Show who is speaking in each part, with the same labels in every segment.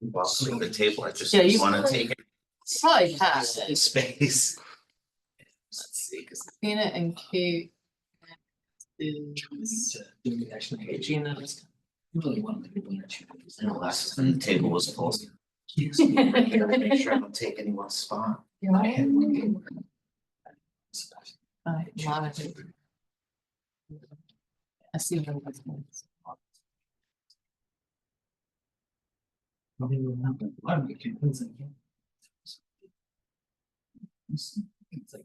Speaker 1: Well, the table, I just
Speaker 2: Yeah, you
Speaker 1: wanna
Speaker 2: could-
Speaker 1: take
Speaker 2: Probably pass
Speaker 1: it in
Speaker 2: it.
Speaker 1: space. Let's see, cause
Speaker 2: Gina and Kate. Is
Speaker 3: Actually,
Speaker 2: Gina.
Speaker 3: you really want to make one or two.
Speaker 1: the last time the table was full. Make sure I don't take anyone's spot.
Speaker 3: I had one game.
Speaker 2: Monica. I see what it is.
Speaker 3: It's like.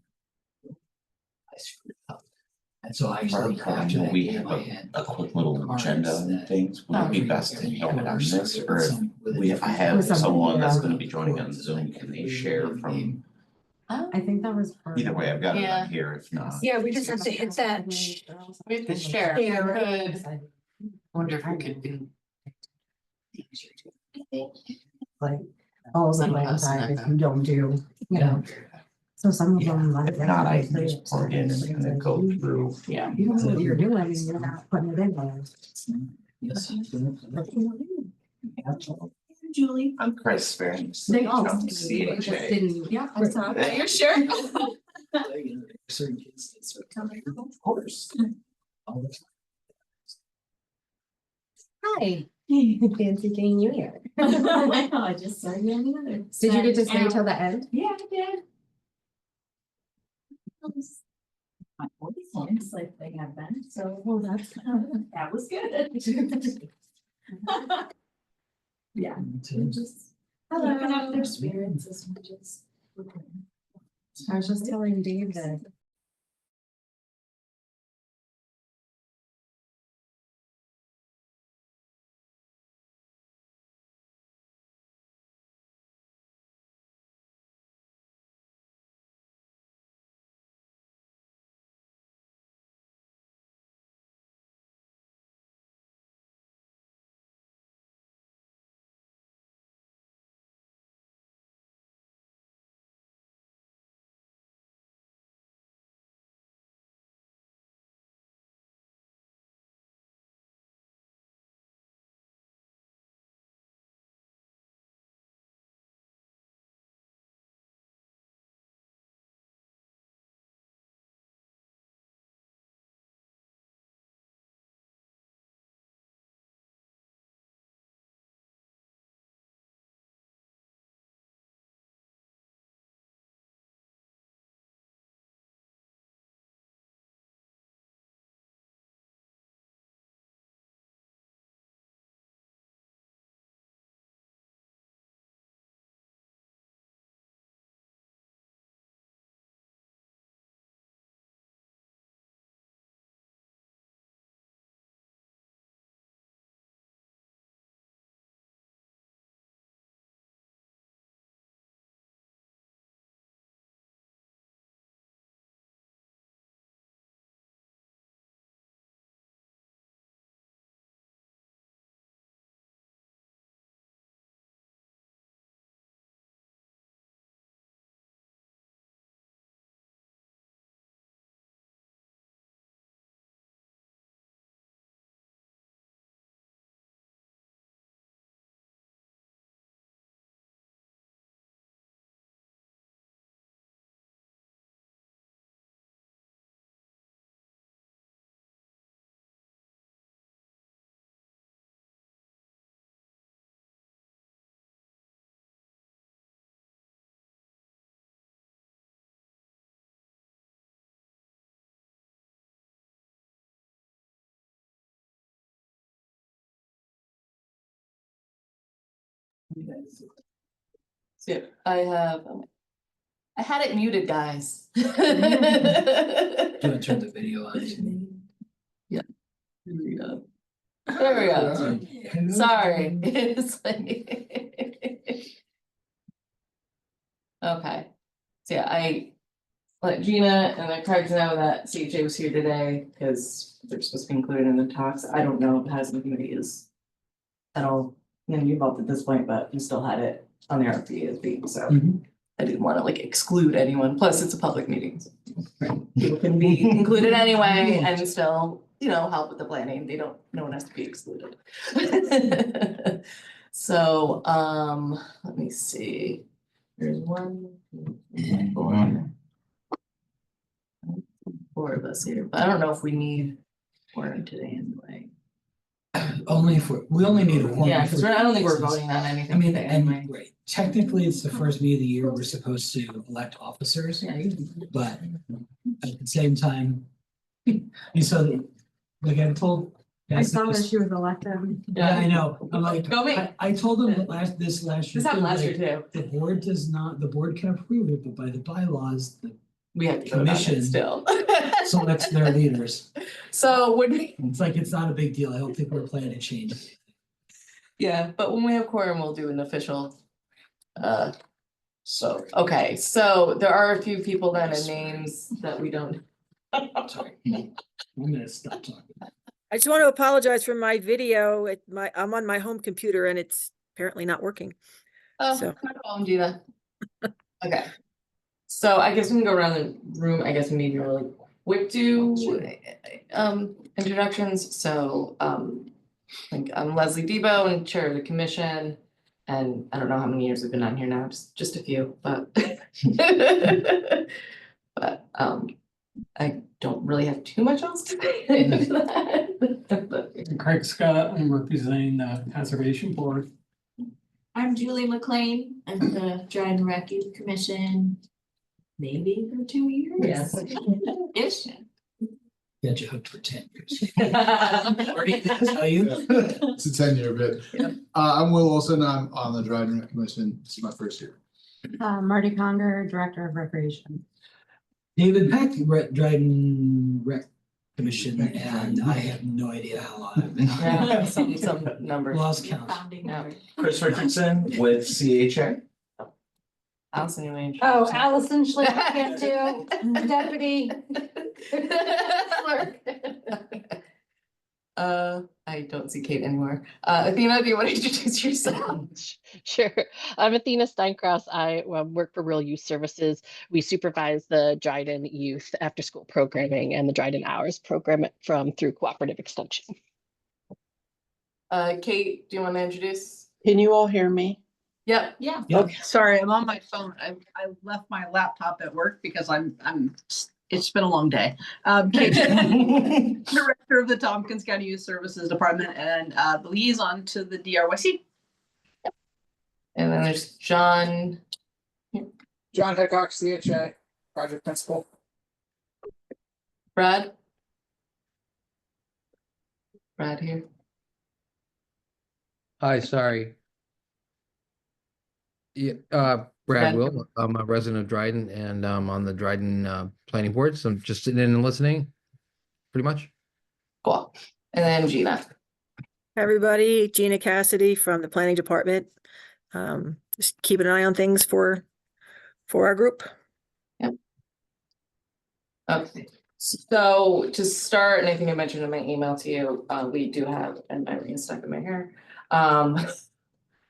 Speaker 3: I screwed up. And so I actually, after that
Speaker 1: We
Speaker 3: game,
Speaker 1: have
Speaker 3: I had.
Speaker 1: a quick little agenda and things, would it be best to have it on this, or if I
Speaker 3: With
Speaker 1: have
Speaker 4: something,
Speaker 1: someone that's
Speaker 4: yeah.
Speaker 1: gonna be joining on Zoom, can they share from,
Speaker 4: I think that was. part
Speaker 1: either
Speaker 4: of
Speaker 1: way,
Speaker 4: it.
Speaker 1: I've got it
Speaker 2: Yeah.
Speaker 1: on here, if not.
Speaker 5: Yeah, we just have to hit that.
Speaker 2: We could share. We could. Wonder if we could do.
Speaker 4: Like, all the land time if you don't do, you know, so some of them. like,
Speaker 1: If not, I can
Speaker 4: they-
Speaker 1: just plug in and kind of go through.
Speaker 2: Yeah.
Speaker 4: You don't know what you're doing, and you're not putting it in there.
Speaker 3: Yes.
Speaker 5: Julie.
Speaker 1: I'm Chris Barron.
Speaker 4: They all.
Speaker 1: Just
Speaker 4: didn't.
Speaker 5: Yeah, I saw
Speaker 2: Are
Speaker 5: that.
Speaker 2: you sure?
Speaker 3: Certain kids, it's sort
Speaker 1: Of course.
Speaker 3: all the time.
Speaker 4: Hi. Fancy seeing you here.
Speaker 5: I just saw you on the other.
Speaker 4: Did you get to stay till the end?
Speaker 5: Yeah, I did. My voice sounds like they have been, so
Speaker 4: Well, that's.
Speaker 5: that was good. Yeah,
Speaker 3: To-
Speaker 5: just keeping up their spirits as much as. we can.
Speaker 4: I was just telling Dave that.
Speaker 2: So I have. I had it muted, guys.
Speaker 3: Do you want to turn the video on?
Speaker 2: Here we go. There we go. Sorry. It's like. Okay, so yeah, I let Gina and the Craig know that CJ was here today, because they're supposed to be included in the talks. I don't know if Housing Committee is at all gonna be involved at this point, but we still had it on the RFP as being, so
Speaker 3: Mhm.
Speaker 2: I didn't wanna like exclude anyone, plus it's a public meeting. So people can be included anyway and still, you know, help with the planning. They don't, no one has to be excluded. So, let me see. There's one, two, three, four of us here, but I don't know if we need one today anyway.
Speaker 3: Only if we only need a quorum.
Speaker 2: Yeah, because I don't think we're
Speaker 3: for-
Speaker 2: voting on
Speaker 3: I
Speaker 2: anything
Speaker 3: mean,
Speaker 2: today anyway.
Speaker 3: and right, technically, it's the first meeting of the year, we're supposed to elect officers,
Speaker 2: Yeah,
Speaker 3: but at the same time. You saw the, like I told.
Speaker 4: I saw that she was elected.
Speaker 3: Yeah, I know, I'm like,
Speaker 2: Go me.
Speaker 3: I told them that last year.
Speaker 2: This happened last year
Speaker 3: like,
Speaker 2: too.
Speaker 3: the board does not, the board can approve it, but by the bylaws, the
Speaker 2: We have to vote on
Speaker 3: Commission.
Speaker 2: it still.
Speaker 3: selects their leaders.
Speaker 2: So when we,
Speaker 3: It's like, it's not a big deal, I don't think we're planning to change it.
Speaker 2: yeah, but when we have quorum, we'll do an official.
Speaker 1: So,
Speaker 2: Okay, so there are a few people that are names that we don't.
Speaker 3: Sorry, I'm gonna stop talking.
Speaker 6: I just want to apologize for my video. I'm on my home computer and it's apparently not working.
Speaker 2: Oh,
Speaker 6: So-
Speaker 2: no problem, Gina. Okay. So I guess we can go around the room. I guess we need to really quick do introductions. So like I'm Leslie Debo and chair of the commission. And I don't know how many years we've been on here now, just a few, but but I don't really have too much else to say into that.
Speaker 7: Craig Scott, I'm representing the Conservation Board.
Speaker 5: I'm Julie McLean. I'm the Dryc Youth Commission. Maybe for 2 years.
Speaker 2: Yes.
Speaker 5: Ish.
Speaker 3: Got you hooked for 10 years. Marty, that's how you?
Speaker 8: It's a 10-year bid.
Speaker 5: Yeah.
Speaker 8: I'm Will Olson. I'm on the Dryc Commission. This is my first year.
Speaker 4: Marty Conger, Director of Recreation.
Speaker 3: David Peck, Dryden Rec Commission, and I have no idea how long I've been
Speaker 2: Yeah,
Speaker 3: on.
Speaker 2: some numbers.
Speaker 3: Lost count.
Speaker 5: Founding
Speaker 2: Yeah.
Speaker 5: member.
Speaker 1: Chris Richardson with CHA.
Speaker 2: Allison, you may
Speaker 9: Oh,
Speaker 2: introduce yourself.
Speaker 9: Allison Schlick, Deputy.
Speaker 2: Clerk. I don't see Kate anymore. Athena, do you want to introduce yourself?
Speaker 10: Sure. I'm Athena Steinkraus. I work for Real Youth Services. We supervise the Dryden Youth After School Programming and the Dryden Hours program through Cooperative Extension.
Speaker 2: Kate, do you want to introduce?
Speaker 11: Can you all hear me?
Speaker 2: Yep.
Speaker 5: Yeah.
Speaker 3: Yeah.
Speaker 11: Okay, sorry, I'm on my phone. I left my laptop at work because it's been a long day. Kate, Director of the Tompkins County Youth Services Department and the liaison to the DRYC.
Speaker 2: And then there's John.
Speaker 12: John Hickok, CHA, project principal.
Speaker 2: Brad here.
Speaker 13: Hi, sorry. Yeah,
Speaker 2: Brad.
Speaker 13: Brad Will, I'm a resident of Dryden and on the Dryden planning board, so I'm just sitting in and listening, pretty much.
Speaker 2: Cool. And then Gina.
Speaker 6: Hi, everybody, Gina Cassidy from the Planning Department. Just keeping an eye on things for our group.
Speaker 2: Okay. So to start, and I think I mentioned in my email to you, we do have, and my ring is stuck in my hair.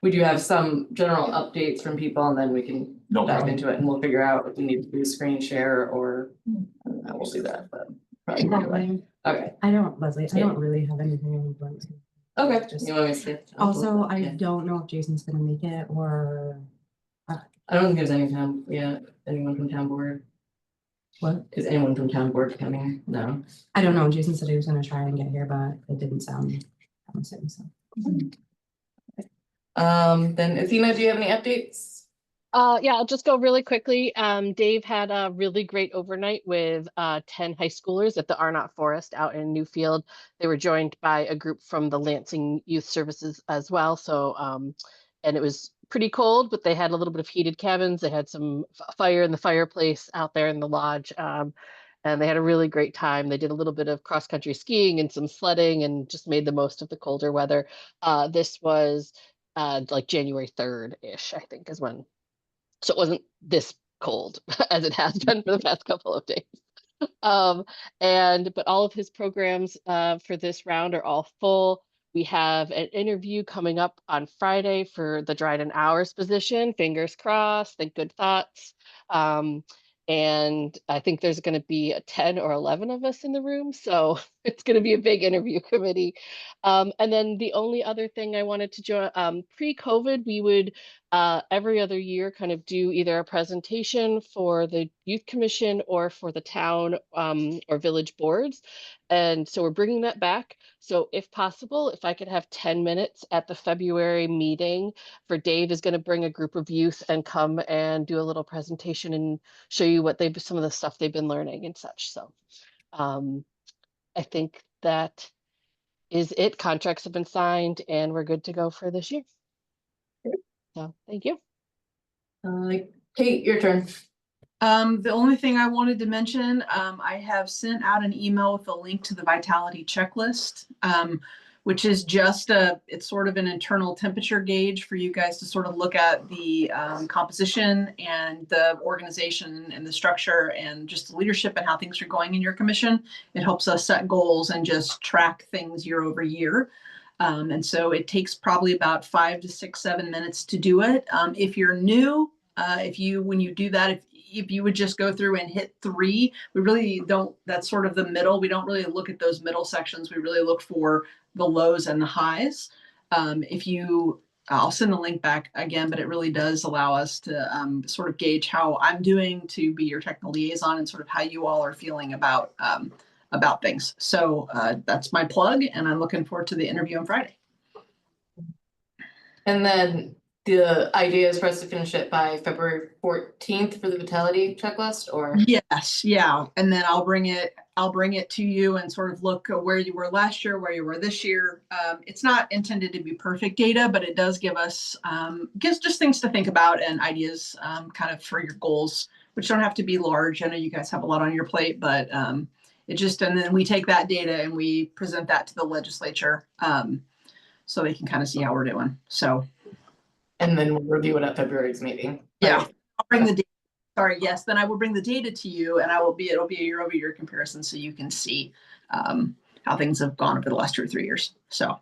Speaker 2: We do have some general updates from people and then we can
Speaker 1: No
Speaker 2: dive
Speaker 1: problem.
Speaker 2: into it and we'll figure out if we need to do screen share or I don't know, we'll do that, but. probably not right. Okay,
Speaker 4: Leslie, I don't really have anything I'm going to.
Speaker 2: okay.
Speaker 4: Just-
Speaker 2: You want me to skip?
Speaker 4: Also, I
Speaker 2: Yeah.
Speaker 4: don't know if Jason's gonna make it or
Speaker 2: I don't think there's any town, anyone from town board.
Speaker 4: what.
Speaker 2: Is anyone from town board coming? No.
Speaker 4: I don't know. Jason said he was gonna try and get here, but it didn't sound promising, so.
Speaker 2: Then Athena, do you have any updates?
Speaker 10: Yeah, I'll just go really quickly. Dave had a really great overnight with 10 high schoolers at the Arnott Forest out in Newfield. They were joined by a group from the Lansing Youth Services as well. So, and it was pretty cold, but they had a little bit of heated cabins. They had some fire in the fireplace out there in the lodge. And they had a really great time. They did a little bit of cross-country skiing and some sledding and just made the most of the colder weather. This was like January 3rd-ish, I think is when. So it wasn't this cold as it has been for the past couple of days. But all of his programs for this round are all full. We have an interview coming up on Friday for the Dryden Hours position. Fingers crossed, think good thoughts. And I think there's going to be 10 or 11 of us in the room. So It's going to be a big interview committee. And then the only other thing I wanted to join, pre-COVID, we would every other year kind of do either a presentation for the youth commission or for the town or village boards. And so we're bringing that back. So if possible, if I could have 10 minutes at the February meeting for Dave is going to bring a group of youth and come and do a little presentation and show you what some of the stuff they've been learning and such. So I think that is it. Contracts have been signed and we're good to go for this year. So thank you.
Speaker 2: Kate, your turn.
Speaker 11: The only thing I wanted to mention, I have sent out an email with a link to the vitality checklist, which is just it's sort of an internal temperature gauge for you guys to sort of look at the composition and the organization and the structure and just the leadership and how things are going in your commission. It helps us set goals and just track things year over year. And so it takes probably about 5 to 6, 7 minutes to do it. If you're new, when you do that, if you would just go through and hit 3, we really don't, that's sort of the middle. We don't really look at those middle sections. We really look for the lows and the highs. I'll send the link back again, but it really does allow us to sort of gauge how I'm doing to be your technical liaison and sort of how you all are feeling about things. So that's my plug, and I'm looking forward to the interview on Friday.
Speaker 2: And then the idea is for us to finish it by February 14th for the vitality checklist, or?
Speaker 11: Yes, yeah. And then I'll bring it to you and sort of look at where you were last year, where you were this year. It's not intended to be perfect data, but it does give us gives just things to think about and ideas kind of for your goals, which don't have to be large. I know you guys have a lot on your plate, but and then we take that data and we present that to the legislature so they can kind of see how we're doing. So.
Speaker 2: And then we'll review it at February's meeting.
Speaker 11: Yeah, I'll bring the data. Sorry, yes. Then I will bring the data to you, and it'll be a year-over-year comparison, so you can see how things have gone over the last 2 or 3 years. So.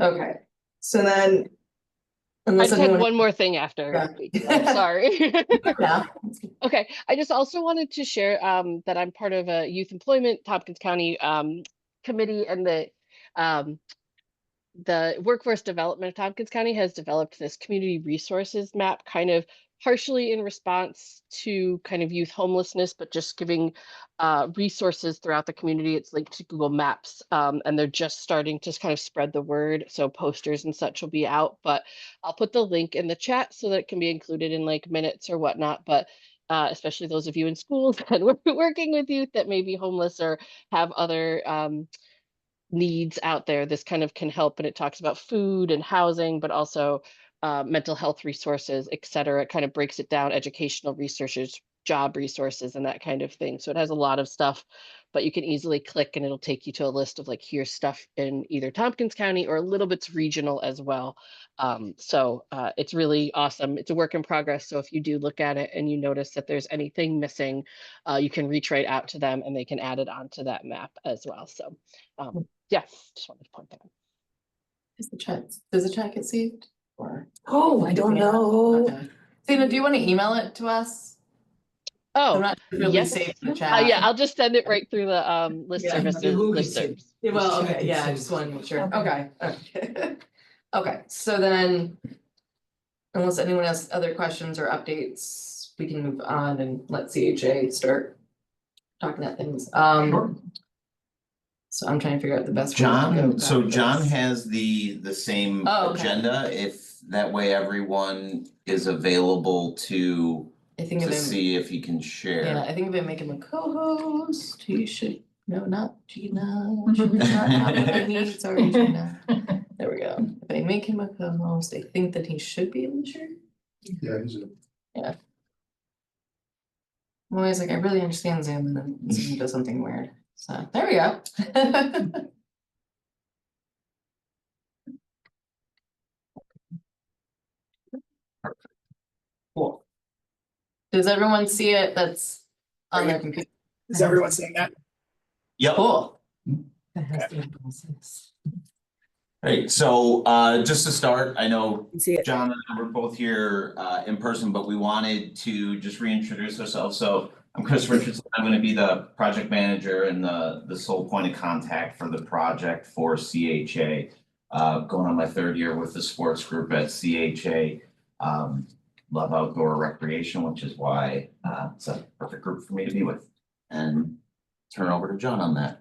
Speaker 2: Okay. So then,
Speaker 10: I just had one more thing after.
Speaker 2: Yeah.
Speaker 10: I'm sorry.
Speaker 2: Yeah.
Speaker 10: Okay. I just also wanted to share that I'm part of a youth employment Tompkins County committee, and the workforce development of Tompkins County has developed this community resources map, kind of partially in response to kind of youth homelessness, but just giving resources throughout the community. It's linked to Google Maps, and they're just starting to kind of spread the word. So posters and such will be out, but I'll put the link in the chat so that it can be included in like minutes or whatnot. But especially those of you in schools that we're working with youth that may be homeless or have other needs out there, this kind of can help. And it talks about food and housing, but also mental health resources, et cetera. It kind of breaks it down, educational resources, job resources, and that kind of thing. So it has a lot of stuff, but you can easily click and it'll take you to a list of like, here's stuff in either Tompkins County or a little bit's regional as well. So it's really awesome. It's a work in progress. So if you do look at it and you notice that there's anything missing, you can reach right out to them and they can add it onto that map as well. So yeah, just wanted to point that out.
Speaker 2: Does the chat get saved? Or
Speaker 6: I don't know.
Speaker 2: okay. Tina, do you want to email it to us?
Speaker 10: Oh,
Speaker 2: I'm not really
Speaker 10: yes.
Speaker 2: safe in the chat.
Speaker 10: Yeah, I'll just send it right through the list services. Listservs.
Speaker 2: Well, okay, yeah, I just wanted to make sure. Okay. Okay, so then, unless anyone has other questions or updates, we can move on and let CHA start talking at things. So I'm trying to figure out the best.
Speaker 1: John has the same
Speaker 2: okay.
Speaker 1: agenda, if that way everyone is available to see if he can share.
Speaker 2: Yeah, I think if I make him a co-host, he should, no, not Gina. Should not have what I need, sorry, Gina. There we go. If I make him a co-host, I think that he should be able to share.
Speaker 8: Yeah, he's
Speaker 2: Yeah. I'm always like, I really understand Zoom, and then Zoom does something weird. So there we go. Cool. Does everyone see it? That's on their computer.
Speaker 12: Is everyone seeing that?
Speaker 1: Yep.
Speaker 2: Cool.
Speaker 1: Great. So just to start, I know John and I were both here in person, but we wanted to just reintroduce ourselves. So I'm Chris Richardson. I'm gonna be the project manager and the sole point of contact for the project for CHA. Going on my 3rd year with the sports group at CHA. Love outdoor recreation, which is why it's a perfect group for me to be with. And turn over to John on that.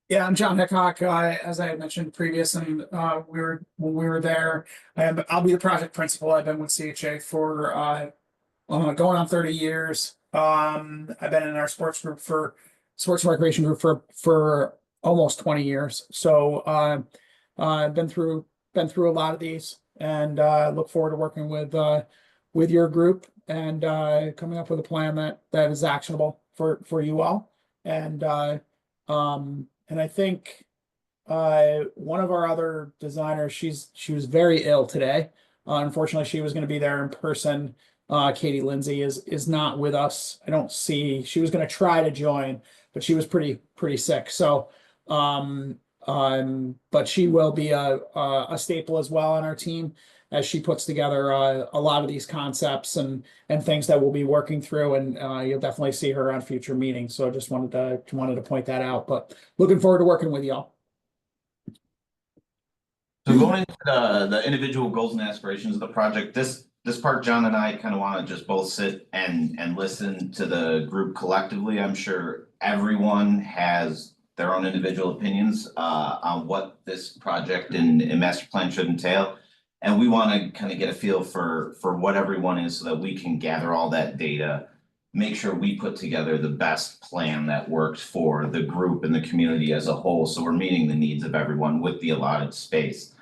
Speaker 12: Yeah, I'm John Hickok. As I had mentioned previously, when we were there, I'll be the project principal. I've been with CHA for going on 30 years. I've been in our sports and recreation group for almost 20 years. So I've been through a lot of these, and look forward to working with your group and coming up with a plan that is actionable for you all. And I think one of our other designers, she was very ill today. Unfortunately, she was going to be there in person. Katie Lindsay is not with us. I don't see, she was going to try to join, but she was pretty sick. So, but she will be a staple as well on our team as she puts together a lot of these concepts and things that we'll be working through, and you'll definitely see her on future meetings. So I just wanted to point that out, but looking forward to working with y'all.
Speaker 1: So going into the individual goals and aspirations of the project, this part, John and I kind of want to just both sit and listen to the group collectively. I'm sure everyone has their own individual opinions on what this project and master plan should entail. And we want to kind of get a feel for what everyone is so that we can gather all that data, make sure we put together the best plan that works for the group and the community as a whole. So we're meeting the needs of everyone with the allotted space.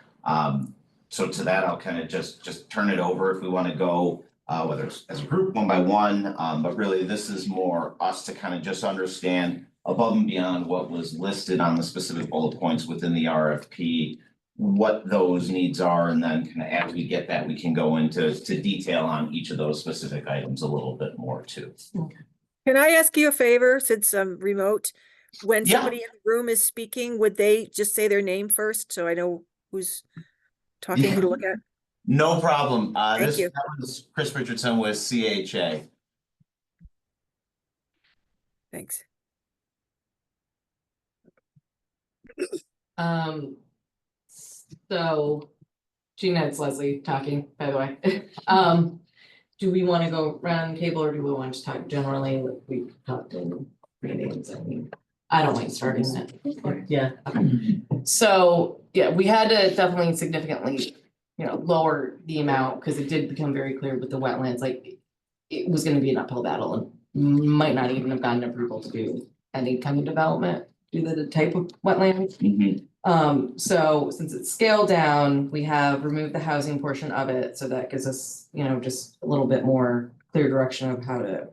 Speaker 1: So to that, I'll kind of just turn it over if we want to go, whether it's as a group, one by one, but really this is more us to kind of just understand above and beyond what was listed on the specific bullet points within the RFP, what those needs are, and then kind of as we get that, we can go into detail on each of those specific items a little bit more too.
Speaker 6: Can I ask you a favor, since I'm remote? When
Speaker 1: Yeah.
Speaker 6: somebody in the room is speaking, would they just say their name first so I know who's talking, who to look at?
Speaker 1: No problem.
Speaker 6: Thank you.
Speaker 1: That was Chris Richardson with CHA.
Speaker 6: Thanks.
Speaker 2: So Gina, it's Leslie talking, by the way. Do we want to go round table or do we want to talk generally? Like we talked in meetings. I mean, I don't mind starting that. Yeah. Okay. So yeah, we had to definitely significantly, lower the amount because it did become very clear with the wetlands, like it was going to be an uphill battle and might not even have gotten approval to do any kind of development due to the type of wetlands. So since it's scaled down, we have removed the housing portion of it. So that gives us, just a little bit more clear direction of how to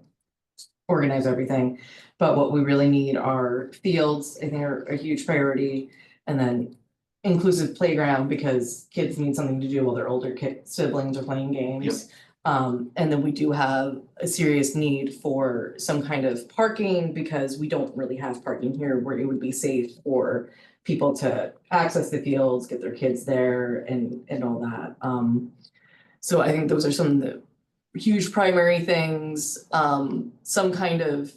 Speaker 2: organize everything. But what we really need are fields, I think are a huge priority. And then inclusive playground because kids need something to do while their older siblings are playing games. And then we do have a serious need for some kind of parking because we don't really have parking here where it would be safe for people to access the fields, get their kids there and all that. So I think those are some of the huge primary things. Some kind of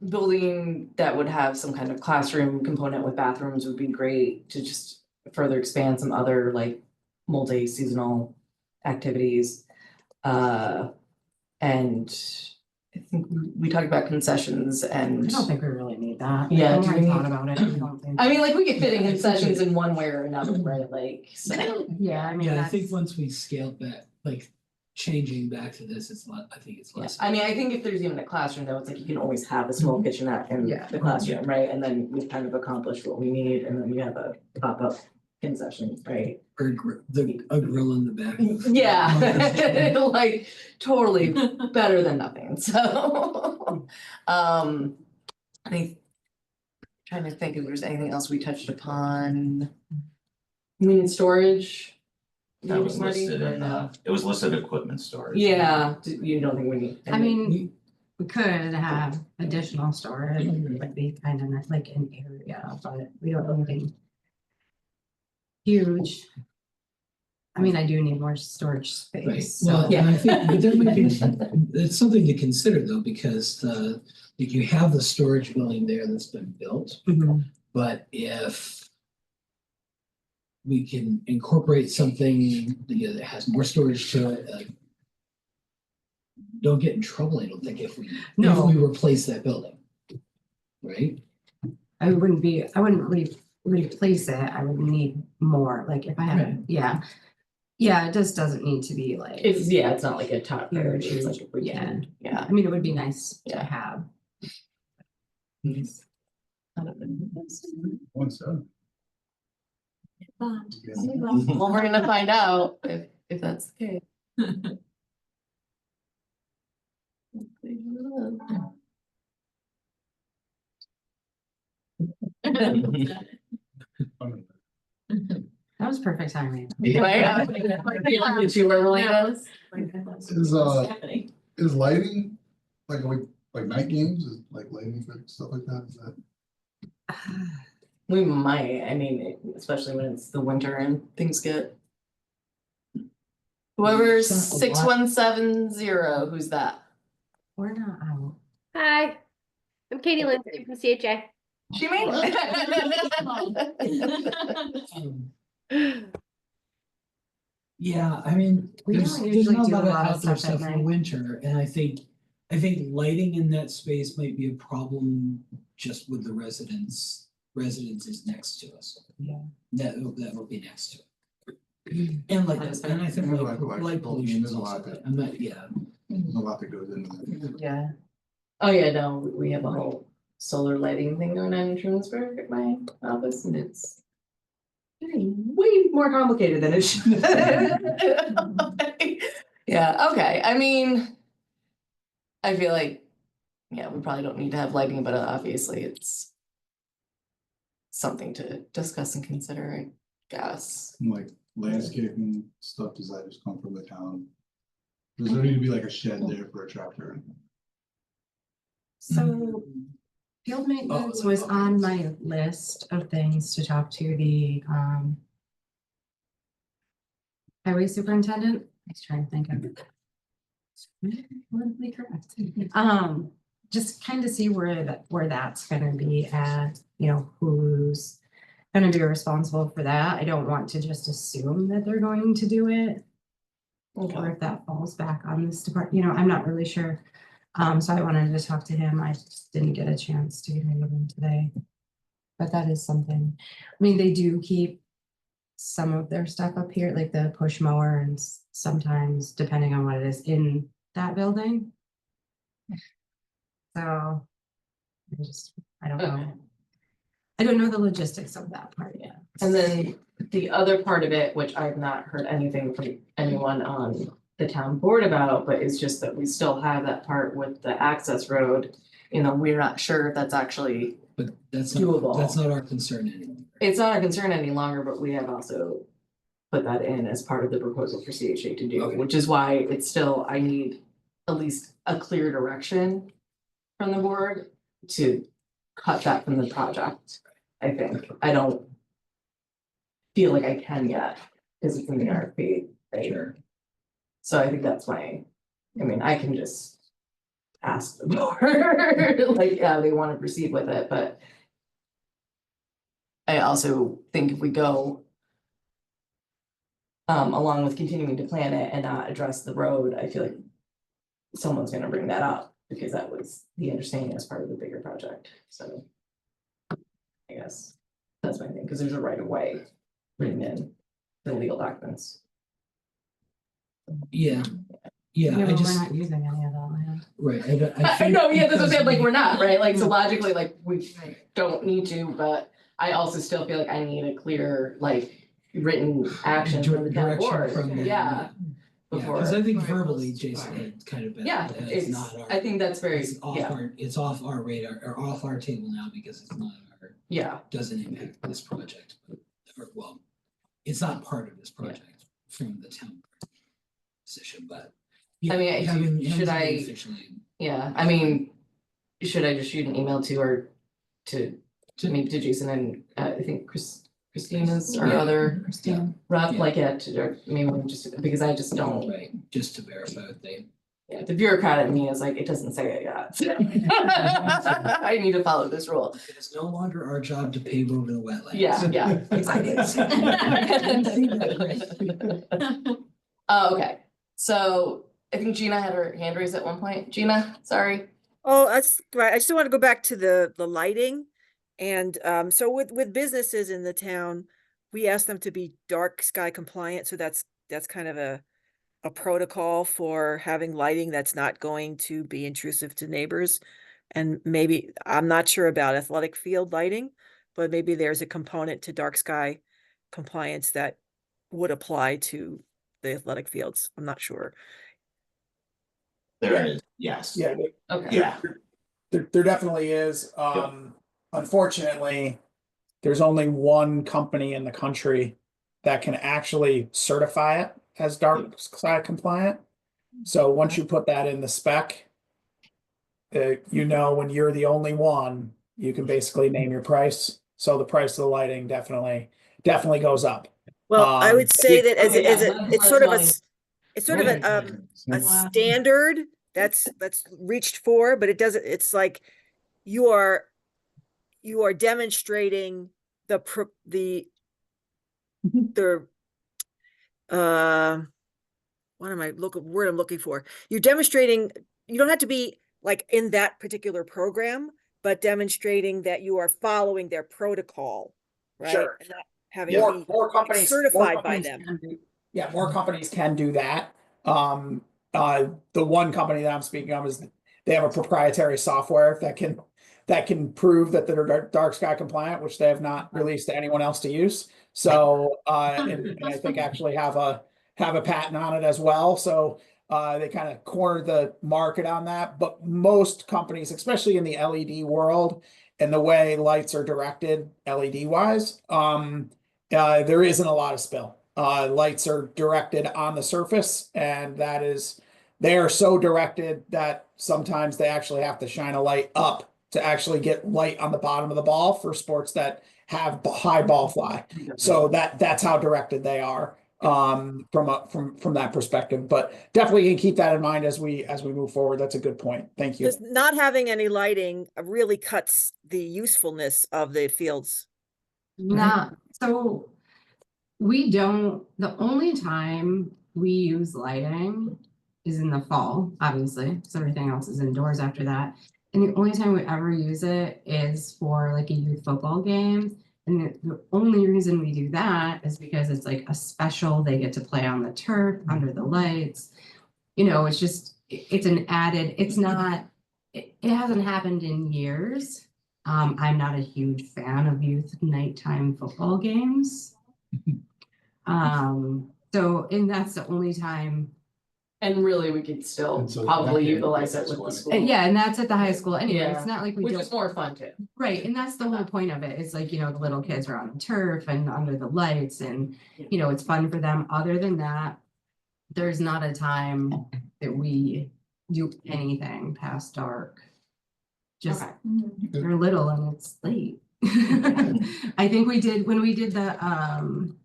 Speaker 2: building that would have some kind of classroom component with bathrooms would be great to just further expand some other like multi-seasonal activities. And I think we talked about concessions and.
Speaker 4: I don't think we really need that.
Speaker 2: Yeah,
Speaker 4: I thought about it. I don't think.
Speaker 2: I mean, like we could fit in concessions in one way or another, right? Like, so.
Speaker 4: Yeah, I mean.
Speaker 3: Yeah, I think once we scaled back, like changing back to this, I think it's less.
Speaker 2: I mean, I think if there's even a classroom though, it's like you can always have a small kitchenette in the classroom, right? And then we've kind of accomplished what we need and then we have a pop-up concession, right?
Speaker 3: Or a grill in the back.
Speaker 2: Yeah, like totally better than nothing, so. I think, trying to think if there's anything else we touched upon. I mean, storage.
Speaker 1: That was listed in it was listed equipment storage.
Speaker 2: Yeah, you don't think we need.
Speaker 4: I mean, we could have additional storage, it would be kind of like an area, but we don't need anything huge. I mean, I do need more storage
Speaker 3: Right,
Speaker 4: space,
Speaker 3: well,
Speaker 4: so.
Speaker 3: and I think, but there might be, it's something to consider though, because like you have the storage building there that's been built,
Speaker 4: Mhm.
Speaker 3: but if we can incorporate something, you know, that has more storage to it, don't get in trouble, I don't think, if
Speaker 4: No.
Speaker 3: we replace that building. Right?
Speaker 4: I wouldn't replace it, I would need more, like if I
Speaker 3: Right.
Speaker 4: had, yeah. Yeah, it just doesn't need to be like.
Speaker 2: It's not like a top priority, it's like, if we can, yeah.
Speaker 4: I mean, it would be nice to
Speaker 2: Yeah.
Speaker 4: have.
Speaker 8: One second.
Speaker 2: Well, we're gonna find out if that's the case.
Speaker 4: That was perfect timing.
Speaker 2: Did you were like us?
Speaker 8: Is lighting, like, are we, like night games, is like lighting for stuff like that, is that?
Speaker 2: We might, I mean, especially when it's the winter and things get. Whoever's
Speaker 3: It's not a lot.
Speaker 2: 6170, who's that?
Speaker 4: We're not out.
Speaker 9: Hi, I'm Katie Lindsay from CHA.
Speaker 2: She made
Speaker 3: Yeah, I mean,
Speaker 4: We
Speaker 3: there's
Speaker 4: don't
Speaker 3: not
Speaker 4: usually
Speaker 3: a
Speaker 4: do
Speaker 3: lot of
Speaker 4: a lot of
Speaker 3: outdoor
Speaker 4: stuff at
Speaker 3: stuff in
Speaker 4: night.
Speaker 3: winter, and I think lighting in that space might be a problem just with the residences next to us.
Speaker 4: Yeah.
Speaker 3: That will be next to it. And like, and I think
Speaker 8: Yeah,
Speaker 3: like
Speaker 8: like
Speaker 3: light pollution is
Speaker 8: there's a
Speaker 3: also,
Speaker 8: lot that-
Speaker 3: I'm not, yeah.
Speaker 8: There's a lot that goes into that.
Speaker 2: Yeah. Oh, yeah, no, we have a whole solar lighting thing going on in Trumansburg at my office, and it's way more complicated than it should. Yeah, okay, I mean, I feel like, yeah, we probably don't need to have lighting, but obviously it's something to discuss and consider, I guess.
Speaker 8: Like landscaping stuff, does that just come from the town? Does there need to be like a shed there for a tractor?
Speaker 4: So field maintenance was on my list of things to talk to the highway superintendent. I was trying to think of it. Politically correct. Just kind of see where that's gonna be at, you know, who's gonna be responsible for that. I don't want to just assume that they're going to do it. Or if that falls back on this department, you know, I'm not really sure. So I wanted to talk to him. I just didn't get a chance to get rid of him today. But that is something. I mean, they do keep some of their stuff up here, like the push mower, and sometimes, depending on what it is, in that building. So I don't know. I don't know the logistics of that part yet.
Speaker 2: And then the other part of it, which I've not heard anything from anyone on the town board about, but it's just that we still have that part with the access road. You know, we're not sure if that's actually,
Speaker 3: But
Speaker 2: Doable.
Speaker 3: that's not our concern anymore.
Speaker 2: it's not a concern any longer, but we have also put that in as part of the proposal for CHA to do,
Speaker 3: Okay.
Speaker 2: which is why it's still, I need at least a clear direction from the board to cut that from the project. I think, I don't feel like I can yet, because it's in the RFP, right?
Speaker 3: Sure.
Speaker 2: So I think that's I mean, I can just ask the board, like, how they want to proceed with it, but I also think if we go along with continuing to plan it and not address the road, I feel like someone's gonna bring that up, because that was the understanding as part of the bigger project, so I guess that's my thing, because there's a right of way written in the legal documents.
Speaker 3: Yeah,
Speaker 4: Yeah,
Speaker 3: I
Speaker 4: but we're
Speaker 3: just,
Speaker 4: not using any of that land.
Speaker 3: right,
Speaker 2: I know, yeah, that's what I'm saying, like, we're not, right, like, so
Speaker 4: No.
Speaker 2: logically, like, we don't need to, but I also still feel like I need a clear, like, written action from the town
Speaker 3: direction
Speaker 2: board,
Speaker 3: from them.
Speaker 2: yeah.
Speaker 3: Yeah,
Speaker 2: Before.
Speaker 3: because I think verbally Jason had kind of been.
Speaker 2: Yeah,
Speaker 3: that
Speaker 2: it's,
Speaker 3: not our.
Speaker 2: I think that's very,
Speaker 3: It's off
Speaker 2: yeah,
Speaker 3: it's off our radar, or off our table now, because it's not our,
Speaker 2: yeah,
Speaker 3: doesn't impact this project. Or, well, it's not part of this project from the town position, but.
Speaker 2: I mean, should I-
Speaker 3: Officially,
Speaker 2: yeah, I mean, should I just shoot an email to maybe to Jason and I think Christina's or
Speaker 3: Yeah.
Speaker 2: other
Speaker 3: Christina.
Speaker 2: rep,
Speaker 3: Yeah.
Speaker 2: like, or maybe just, because I just don't.
Speaker 3: Right, just to verify that they.
Speaker 2: Yeah, the bureaucrat in me is like, it doesn't say it yet. I need to follow this rule.
Speaker 3: It is no longer our job to pave over the wetlands.
Speaker 2: Yeah, exactly. Okay, so I think Gina had her hand raised at one point. Gina, sorry.
Speaker 6: Oh, that's right. I just want to go back to the lighting. And so with businesses in the town, we ask them to be dark sky compliant. So that's kind of a protocol for having lighting that's not going to be intrusive to neighbors. And maybe, I'm not sure about athletic field lighting, but maybe there's a component to dark sky compliance that would apply to the athletic fields. I'm not sure.
Speaker 1: There is, yes.
Speaker 12: Yeah,
Speaker 2: Okay.
Speaker 1: Yeah.
Speaker 12: there definitely is. Unfortunately, there's only one company in the country that can actually certify it as dark sky compliant. So once you put that in the spec, you know, when you're the only one, you can basically name your price. So the price of the lighting definitely goes up.
Speaker 6: Well, I would say that as
Speaker 2: Okay,
Speaker 6: it's sort of
Speaker 2: money.
Speaker 6: it's sort of a standard that's reached for, but it doesn't, it's like you are demonstrating the what am I word I'm looking for? You're demonstrating, you don't have to be like in that particular program, but demonstrating that you are following their protocol, right?
Speaker 12: Sure.
Speaker 6: And not having
Speaker 12: More companies
Speaker 6: certified by them.
Speaker 12: Yeah, more companies can do that. The one company that I'm speaking of is they have a proprietary software that can prove that they're dark sky compliant, which they have not released to anyone else to use. So, and I think actually have a patent on it as well. So, they kind of cornered the market on that. But most companies, especially in the LED world and the way lights are directed LED wise, there isn't a lot of spill. Lights are directed on the surface, and they are so directed that sometimes they actually have to shine a light up to actually get light on the bottom of the ball for sports that have high ball fly. So that's how directed they are from that perspective. But definitely can keep that in mind as we move forward. That's a good point. Thank you.
Speaker 6: Because not having any lighting really cuts the usefulness of the fields.
Speaker 4: Not, so the only time we use lighting is in the fall, obviously, because everything else is indoors after that. And the only time we ever use it is for like a youth football game. And the only reason we do that is because it's like a special, they get to play on the turf under the lights. You know, it's just, it's an added, it's not, it hasn't happened in years. I'm not a huge fan of youth nighttime football games. So, and that's the only time.
Speaker 2: And really, we could still
Speaker 8: And so
Speaker 2: probably
Speaker 8: that can't
Speaker 2: utilize
Speaker 8: be
Speaker 2: it with the
Speaker 8: that's
Speaker 2: school.
Speaker 4: And yeah, and that's at the high school anyway.
Speaker 2: Yeah.
Speaker 4: It's not like we
Speaker 2: Which
Speaker 4: don't.
Speaker 2: is more fun too.
Speaker 4: Right, and that's the whole point of it. It's like, you know, the little kids are on the turf and under the lights and, you know, it's fun for them. Other than that, there's not a time that we do anything past dark. Just,
Speaker 2: Okay.
Speaker 4: they're little and it's late. I think we did, when we did the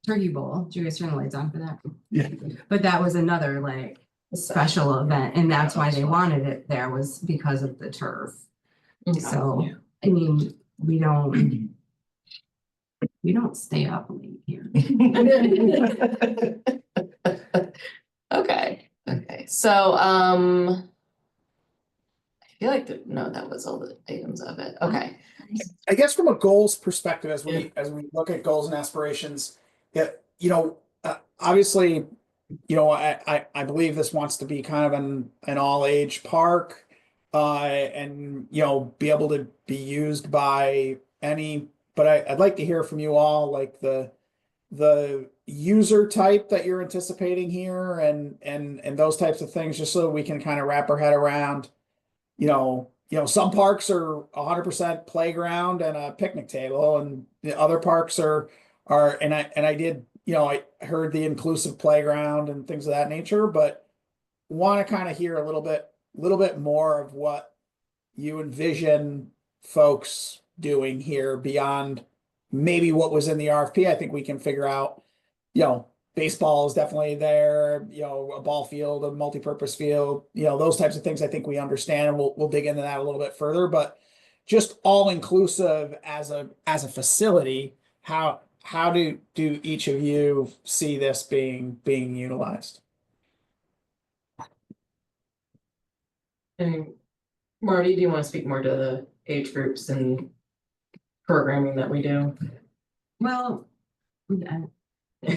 Speaker 4: Turkey Bowl, did you guys turn the lights on for that?
Speaker 8: Yeah.
Speaker 4: But that was another like special event, and that's why they wanted it there, was because of the turf. So, I mean, we don't stay up late here.
Speaker 2: Okay, so, I feel like, no, that was all the items of it, okay.
Speaker 12: I guess from a goals perspective, as we look at goals and aspirations, obviously, I believe this wants to be kind of an all age park, and be able to be used by any. But I'd like to hear from you all, like the user type that you're anticipating here, and those types of things, just so we can kind of wrap our head around. Some parks are 100% playground and a picnic table, and the other parks are, and I did, I heard the inclusive playground and things of that nature, but want to kind of hear a little bit more of what you envision folks doing here beyond maybe what was in the RFP, I think we can figure out, baseball is definitely there, a ball field, a multi-purpose field, those types of things I think we understand, and we'll dig into that a little bit further, but just all inclusive as a facility, how do each of you see this being utilized?
Speaker 2: And Marty, do you want to speak more to the age groups and programming that we do?
Speaker 4: Well, yeah, I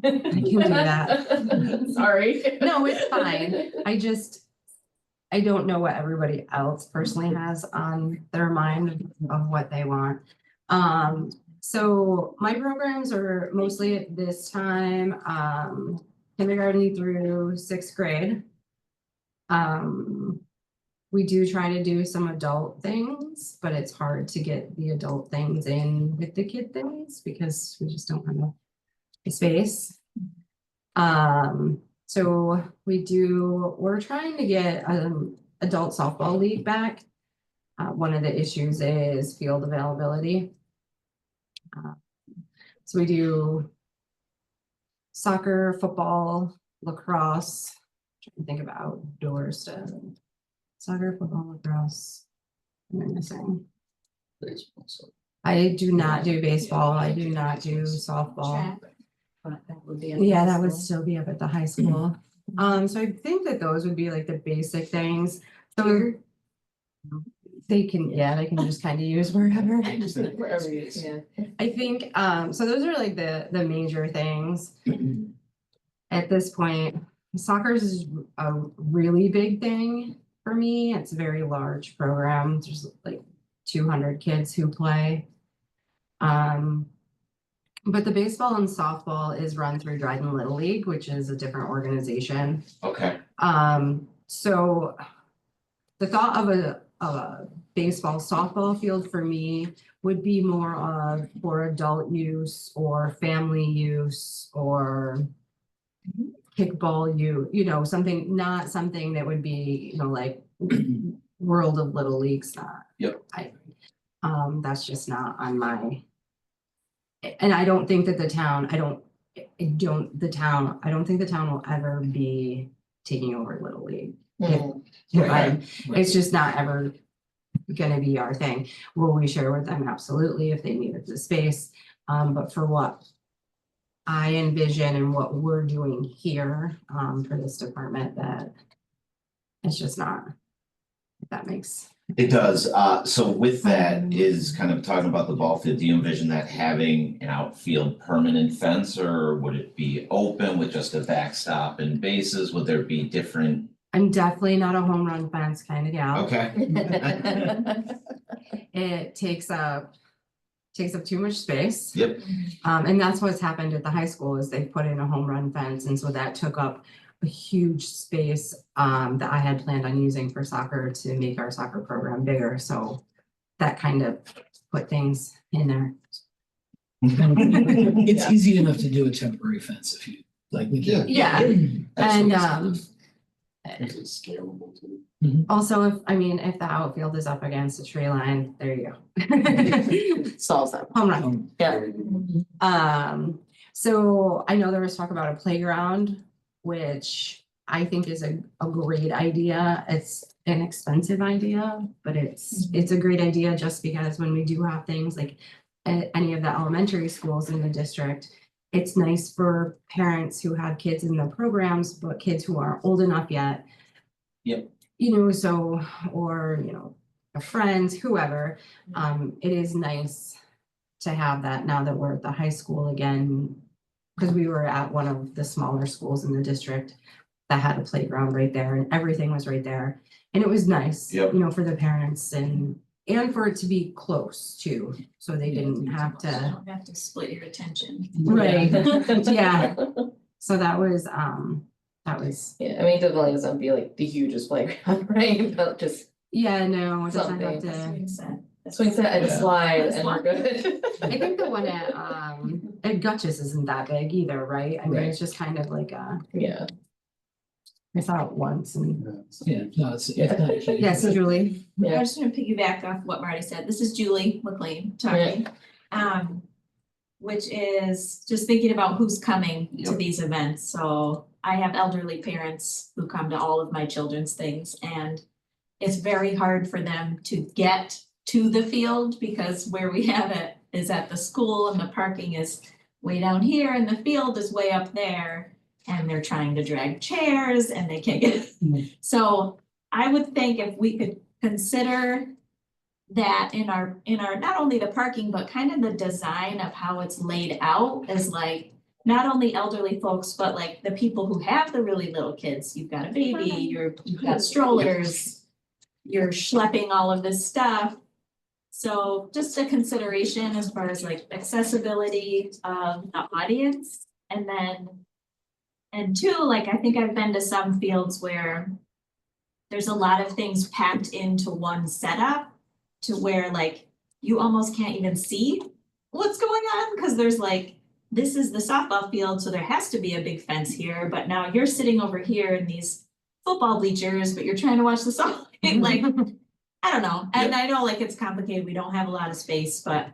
Speaker 4: can do that.
Speaker 2: Sorry.
Speaker 4: No, it's fine. I don't know what everybody else personally has on their mind of what they want. So my programs are mostly at this time, kindergarten through 6th grade. We do try to do some adult things, but it's hard to get the adult things in with the kid things because we just don't have the space. So we're trying to get adult softball league back. One of the issues is field availability. So we do soccer, football, lacrosse. I'm trying to think of outdoor stuff. Soccer, football, lacrosse. What am I missing? I do not do baseball. I do not do softball. Yeah, that would still be up at the high school. So I think that those would be like the basic things. So they can just kind of use wherever.
Speaker 2: Wherever you, yeah.
Speaker 4: I think, so those are like the major things. At this point, soccer is a really big thing for me. It's a very large program. There's like 200 kids who play. But the baseball and softball is run through Dryden Little League, which is a different organization.
Speaker 1: Okay.
Speaker 4: So the thought of a baseball softball field for me would be more of for adult use or family use or kickball something, not something that would be, like World of Little League stuff.
Speaker 1: Yep.
Speaker 4: That's just not on my, and I don't think that the town, I don't think the town will ever be taking over Little League. It's just not ever gonna be our thing. Will we share with them? Absolutely, if they needed the space. But for what I envision and what we're doing here, for this department, that it's just not, if that makes.
Speaker 1: It does. So with that is kind of talking about the ball field. Do you envision that having an outfield permanent fence, or would it be open with just a backstop and bases? Would there be different?
Speaker 4: I'm definitely not a home run fence kind of gal.
Speaker 1: Okay.
Speaker 4: It takes up too much space.
Speaker 1: Yep.
Speaker 4: And that's what's happened at the high school is they put in a home run fence, and so that took up a huge space that I had planned on using for soccer to make our soccer program bigger. So that kind of put things in there.
Speaker 3: It's easy enough to do a temporary fence if you like. We can.
Speaker 4: Yeah, and
Speaker 8: It's scalable too.
Speaker 4: also if the outfield is up against a tree line, there you go.
Speaker 2: Solves that.
Speaker 4: Home run.
Speaker 2: Yeah.
Speaker 4: So I know there was talk about a playground, which I think is a great idea. It's an expensive idea, but it's a great idea just because when we do have things like at any of the elementary schools in the district, it's nice for parents who have kids in the programs, but kids who aren't old enough yet.
Speaker 1: Yep.
Speaker 4: Or friends, whoever. It is nice to have that now that we're at the high school again, because we were at one of the smaller schools in the district that had a playground right there and everything was right there. And it was nice,
Speaker 1: Yep.
Speaker 4: For the parents and for it to be close too, so they didn't have
Speaker 5: You
Speaker 4: to.
Speaker 5: don't have to split your attention.
Speaker 4: Right, yeah. So that was.
Speaker 2: Yeah, I mean, it doesn't have to be like the hugest playground, right? But just
Speaker 4: Yeah, no, it doesn't have
Speaker 2: something.
Speaker 4: to.
Speaker 2: swing set and
Speaker 8: Yeah.
Speaker 2: slide and we're good.
Speaker 4: I think the one at Gutches isn't that big either, right? I mean,
Speaker 3: Right.
Speaker 4: it's just kind of like
Speaker 2: Yeah.
Speaker 4: I saw it once and.
Speaker 3: Yeah, no, it's.
Speaker 4: Yes, Julie.
Speaker 5: I just want to piggyback off what Marty said. This is Julie McLean talking. which is just thinking about who's coming to
Speaker 1: Yep.
Speaker 5: these events. So I have elderly parents who come to all of my children's things, and it's very hard for them to get to the field because where we have it is at the school and the parking is way down here and the field is way up there. And they're trying to drag chairs and they can't get. So I would think if we could consider that in our, not only the parking, but kind of the design of how it's laid out as like, not only elderly folks, but like the people who have the really little kids. You've got a baby, you've got strollers, you're schlepping all of this stuff. So just a consideration as far as like accessibility of the audience. And then, and two, like I think I've been to some fields where there's a lot of things packed into one setup to where like you almost can't even see what's going on because there's like, this is the softball field, so there has to be a big fence here, but now you're sitting over here in these football bleachers, but you're trying to watch the softball game, like, I don't know, and I know like it's complicated, we don't have a lot of space, but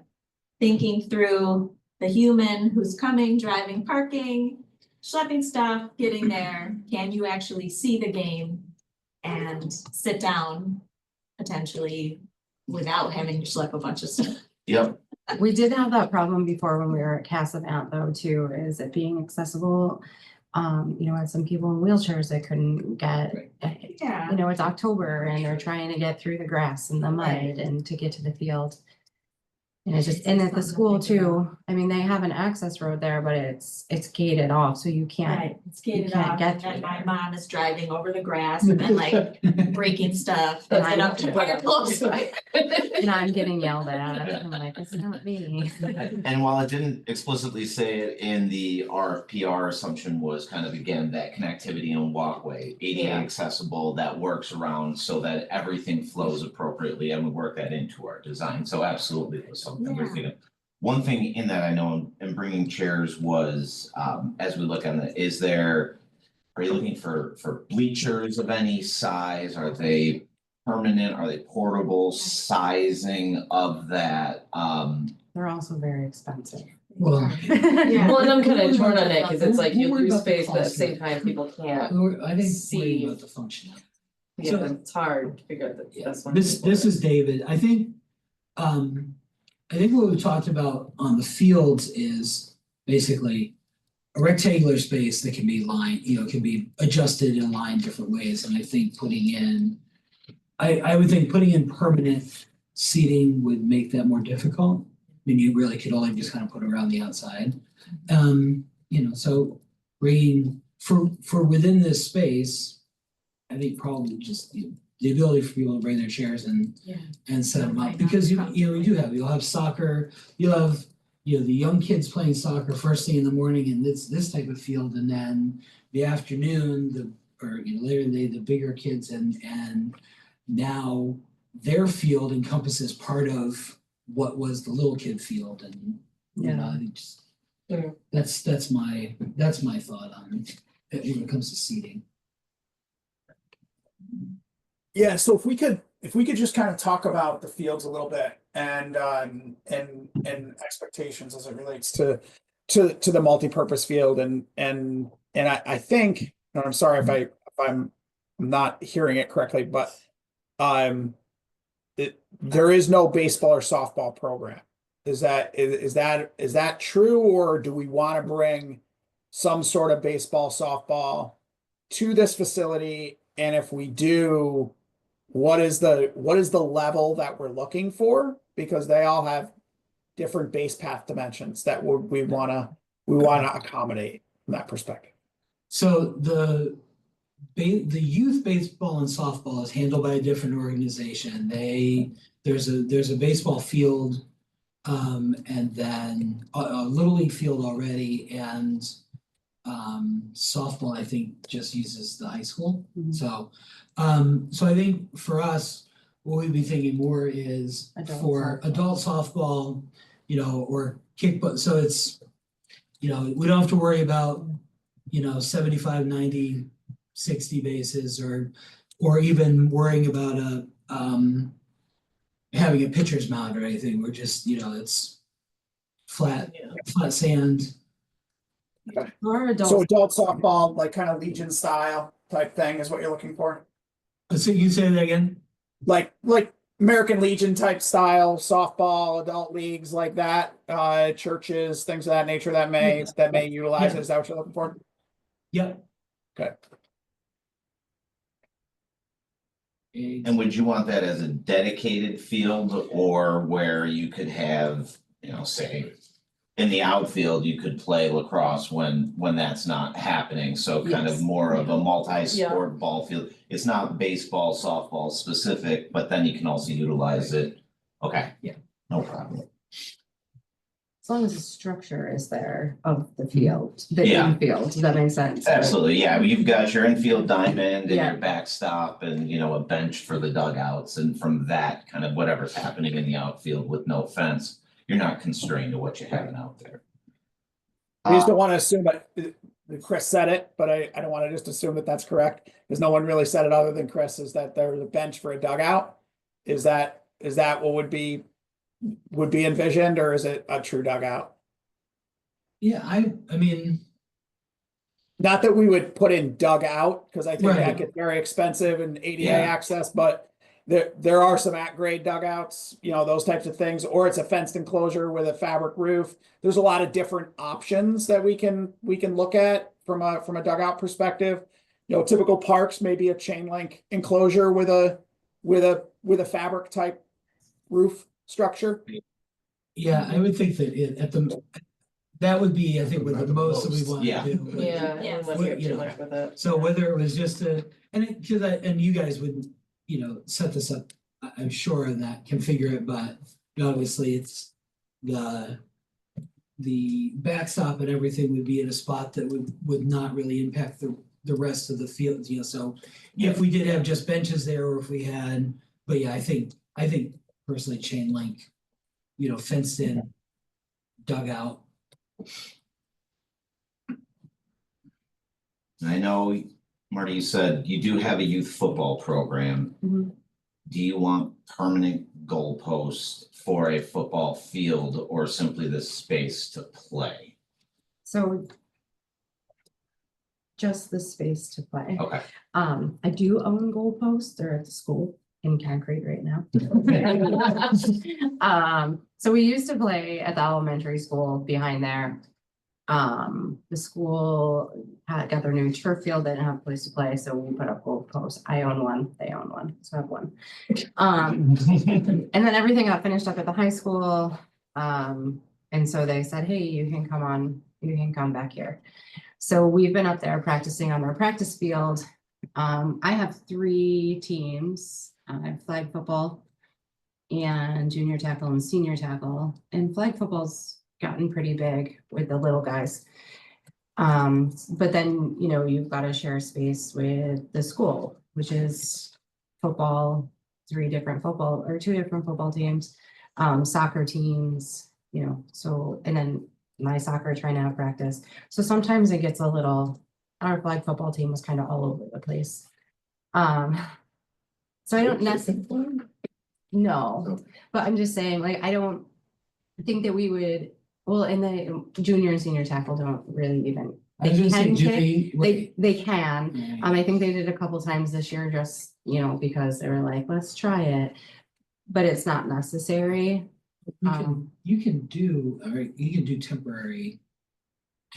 Speaker 5: thinking through the human who's coming, driving, parking, schlepping stuff, getting there, can you actually see the game and sit down potentially without having to schlep a bunch of stuff?
Speaker 1: Yep.
Speaker 4: We did have that problem before when we were at Cass event though, too, is it being accessible. And some people in wheelchairs that couldn't get,
Speaker 5: Yeah.
Speaker 4: it's October and they're trying to get through the grass and the mud and to get to the field. And it's just, and at the school too, I mean, they have an access road there, but it's gated off, so you can't.
Speaker 5: Right, it's gated
Speaker 4: can't
Speaker 5: off,
Speaker 4: get
Speaker 5: and then
Speaker 4: through
Speaker 5: my
Speaker 4: there.
Speaker 5: mom is driving over the grass and then like breaking stuff, and then up to fire close.
Speaker 4: And I'm getting yelled at. I'm like, it's not me.
Speaker 1: And while it didn't explicitly say it in the RFP, our assumption was kind of again that connectivity and walkway, ADA
Speaker 2: Yeah.
Speaker 1: accessible, that works around so that everything flows appropriately, and we work that into our design. So absolutely it was something we're
Speaker 5: Yeah.
Speaker 1: thinking. One thing in that I know in bringing chairs was, as we look on the, are you looking for bleachers of any size? Are they permanent? Are they portable? Sizing of that,
Speaker 4: They're also very expensive.
Speaker 3: Well,
Speaker 5: Yeah.
Speaker 2: Well, and I'm kind of torn on it, cause it's like you
Speaker 3: Don't worry
Speaker 2: lose
Speaker 3: about the
Speaker 2: space, but at the
Speaker 3: cost
Speaker 2: same
Speaker 3: of it.
Speaker 2: time, people can't.
Speaker 3: I think worry
Speaker 2: See.
Speaker 3: about the functionality.
Speaker 2: Yeah,
Speaker 3: So-
Speaker 2: it's hard to figure out the best one.
Speaker 3: This is David. I think what we talked about on the fields is basically a rectangular space that can be lined, can be adjusted and aligned different ways. And I think I would think putting in permanent seating would make that more difficult. I mean, you really could only just kind of put it around the outside. So bringing for within this space, I think probably just the ability for people to bring their chairs and set them up, because you'll have soccer, you'll have, the young kids playing soccer first thing in the morning in this type of field, and then the afternoon, later in the day, the bigger kids, and now their field encompasses part of what was the little kid field, and I think just
Speaker 2: Yeah.
Speaker 3: that's my thought on it when it comes to seating.
Speaker 12: Yeah, so if we could just kind of talk about the fields a little bit and expectations as it relates to the multi-purpose field and I think, and I'm sorry if I'm not hearing it correctly, but there is no baseball or softball program. Is that true, or do we want to bring some sort of baseball, softball to this facility? And if we do, what is the level that we're looking for? Because they all have different base path dimensions that we want to accommodate from that perspective.
Speaker 3: So the youth baseball and softball is handled by a different organization. There's a baseball field, and then a little league field already, and softball I think just uses the high school.
Speaker 4: Mhm.
Speaker 3: So I think for us, what we'd be thinking more is for adult softball, or kickball. So it's, we don't have to worry about 75, 90, 60 bases, or even worrying about having a pitcher's mound or anything. We're just, it's flat
Speaker 2: Yeah.
Speaker 3: sand.
Speaker 2: Or
Speaker 12: So
Speaker 2: adults.
Speaker 12: adult softball, like kind of Legion style type thing is what you're looking for?
Speaker 3: So you say that again?
Speaker 12: Like American Legion type style softball, adult leagues like that, churches, things of that nature that may utilize it. Is that what you're looking for?
Speaker 3: Yep.
Speaker 12: Okay.
Speaker 1: And would you want that as a dedicated field or where you could have, you know, say. In the outfield, you could play lacrosse when that's not happening, so kind of
Speaker 2: Yes.
Speaker 1: more of a multi-sport ball field. It's not baseball, softball specific, but then you can also utilize it. Okay.
Speaker 3: Yeah.
Speaker 1: No problem.
Speaker 4: As long as the structure is there of the field, the
Speaker 1: Yeah.
Speaker 4: infield, does that make sense?
Speaker 1: Absolutely, yeah, you've got your infield diamond and
Speaker 4: Yeah.
Speaker 1: your backstop and, you know, a bench for the dugouts, and from that, kind of whatever's happening in the outfield with no fence, you're not constrained to what you're having out there.
Speaker 12: I just don't want to assume that Chris said it, but I don't want to just assume that that's correct, because no one really said it other than Chris, is that there's a bench for a dugout. Is that what would be envisioned, or is it a true dugout?
Speaker 3: Yeah, I mean,
Speaker 12: Not that we would put in dugout, because I think
Speaker 3: Right.
Speaker 12: that gets very expensive and ADA
Speaker 1: Yeah.
Speaker 12: access, but there are some at-grade dugouts, you know, those types of things, or it's a fenced enclosure with a fabric roof. There's a lot of different options that we can look at from a dugout perspective. You know, typical parks may be a chain link enclosure with a fabric type roof structure.
Speaker 3: yeah, I would think that that would be, I think, with the most that we want
Speaker 1: Yeah.
Speaker 3: to do.
Speaker 2: Yeah,
Speaker 5: Yeah.
Speaker 2: unless we have too much with it.
Speaker 3: So whether it was just and you guys would, you know, set this up, I'm sure that configure it, but obviously it's the backstop and everything would be in a spot that would not really impact the rest of the field, you know, so if we did have just benches there, or if we had, but yeah, I think personally chain link, you know, fenced in dugout.
Speaker 1: I know, Marty, you said you do have a youth football program.
Speaker 4: Mhm.
Speaker 1: Do you want permanent goalposts for a football field or simply the space to play?
Speaker 4: So just the space to play.
Speaker 1: Okay.
Speaker 4: I do own goalposts. They're at the school in concrete right now. So we used to play at the elementary school behind there. The school got their new turf field, they didn't have a place to play, so we put up goalposts. I own one, they own one, so I have one. And then everything got finished up at the high school. And so they said, hey, you can come back here. So we've been up there practicing on their practice field. I have 3 teams. I have flag football and junior tackle and senior tackle, and flag football's gotten pretty big with the little guys. But then, you know, you've got to share space with the school, which is football, 2 different football teams, soccer teams, you know, so, and then my soccer trying to have practice. So sometimes it gets a little, our flag football team was kind of all over the place. So I don't necessarily, no, but I'm just saying, like, I don't think that we would, well, and the junior and senior tackle don't really even,
Speaker 3: I was gonna say, do
Speaker 4: they can. I think they did a couple times this year, just, you know, because they were like, let's try it. But it's not necessary.
Speaker 3: You can do, all right, you can do temporary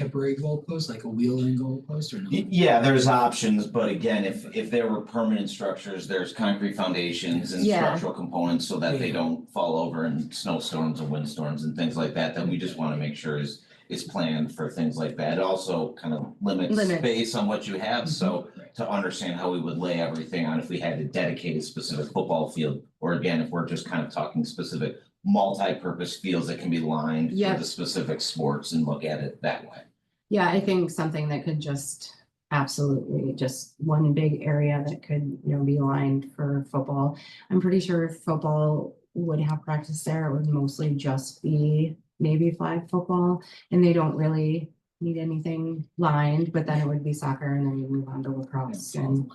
Speaker 3: goalposts, like a wheel-in goalpost, or no?
Speaker 1: Yeah, there's options, but again, if there were permanent structures, there's concrete foundations and
Speaker 4: Yeah.
Speaker 1: structural components so that they don't fall over in snowstorms and windstorms and things like that, we just want to make sure is planned for things like that. It also kind of limits space on what you have, so to understand how we would lay everything on if we had a dedicated specific football field, or again, if we're just kind of talking specific multi-purpose fields that can be lined for the specific sports and look at it that way.
Speaker 4: Yeah, I think something that could just absolutely just one big area that could, you know, be lined for football. I'm pretty sure if football would have practice there, it would mostly just be maybe flag football, and they don't really need anything lined, but then it would be soccer, and then you move on to lacrosse and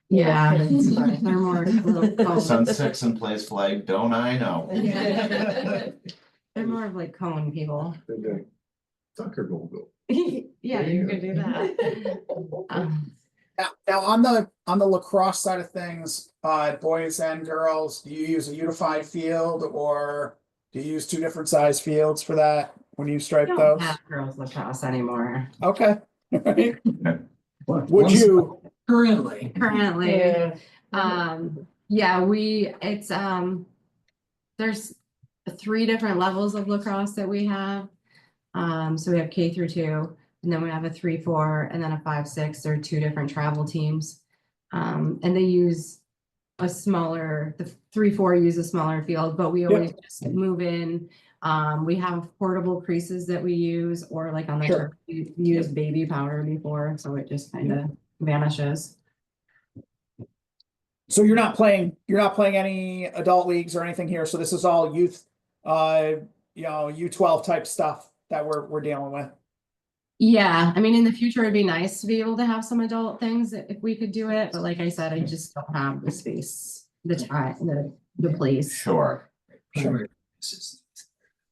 Speaker 4: yeah, they're more little cones.
Speaker 1: Sun 6 and plays flag, don't I know?
Speaker 4: They're more of like cone people.
Speaker 8: Soccer goal.
Speaker 4: Yeah,
Speaker 8: There
Speaker 4: you
Speaker 8: you
Speaker 4: could do that.
Speaker 12: Now on the lacrosse side of things, boys and girls, do you use a unified field or do you use two different size fields for that when you
Speaker 4: We
Speaker 12: stripe
Speaker 4: don't
Speaker 12: those?
Speaker 4: have girls lacrosse anymore.
Speaker 12: Okay. Would
Speaker 3: Once-
Speaker 12: you?
Speaker 3: Currently,
Speaker 4: Currently,
Speaker 2: Yeah.
Speaker 4: yeah, there's 3 different levels of lacrosse that we have. So we have K-2, and then we have a 3-4, and then a 5-6. There are 2 different travel teams. And they use the 3-4 use a smaller field, but we always just move in. We have portable creases that we use, or like on the
Speaker 12: Sure.
Speaker 4: turf, we used baby powder before, so it just kind of vanishes.
Speaker 12: So you're not playing any adult leagues or anything here. So this is all youth, U12 type stuff that we're dealing with.
Speaker 4: Yeah, I mean, in the future, it'd be nice to be able to have some adult things if we could do it, but like I said, I just don't have the space, the time, the place.
Speaker 1: Sure.
Speaker 12: Sure.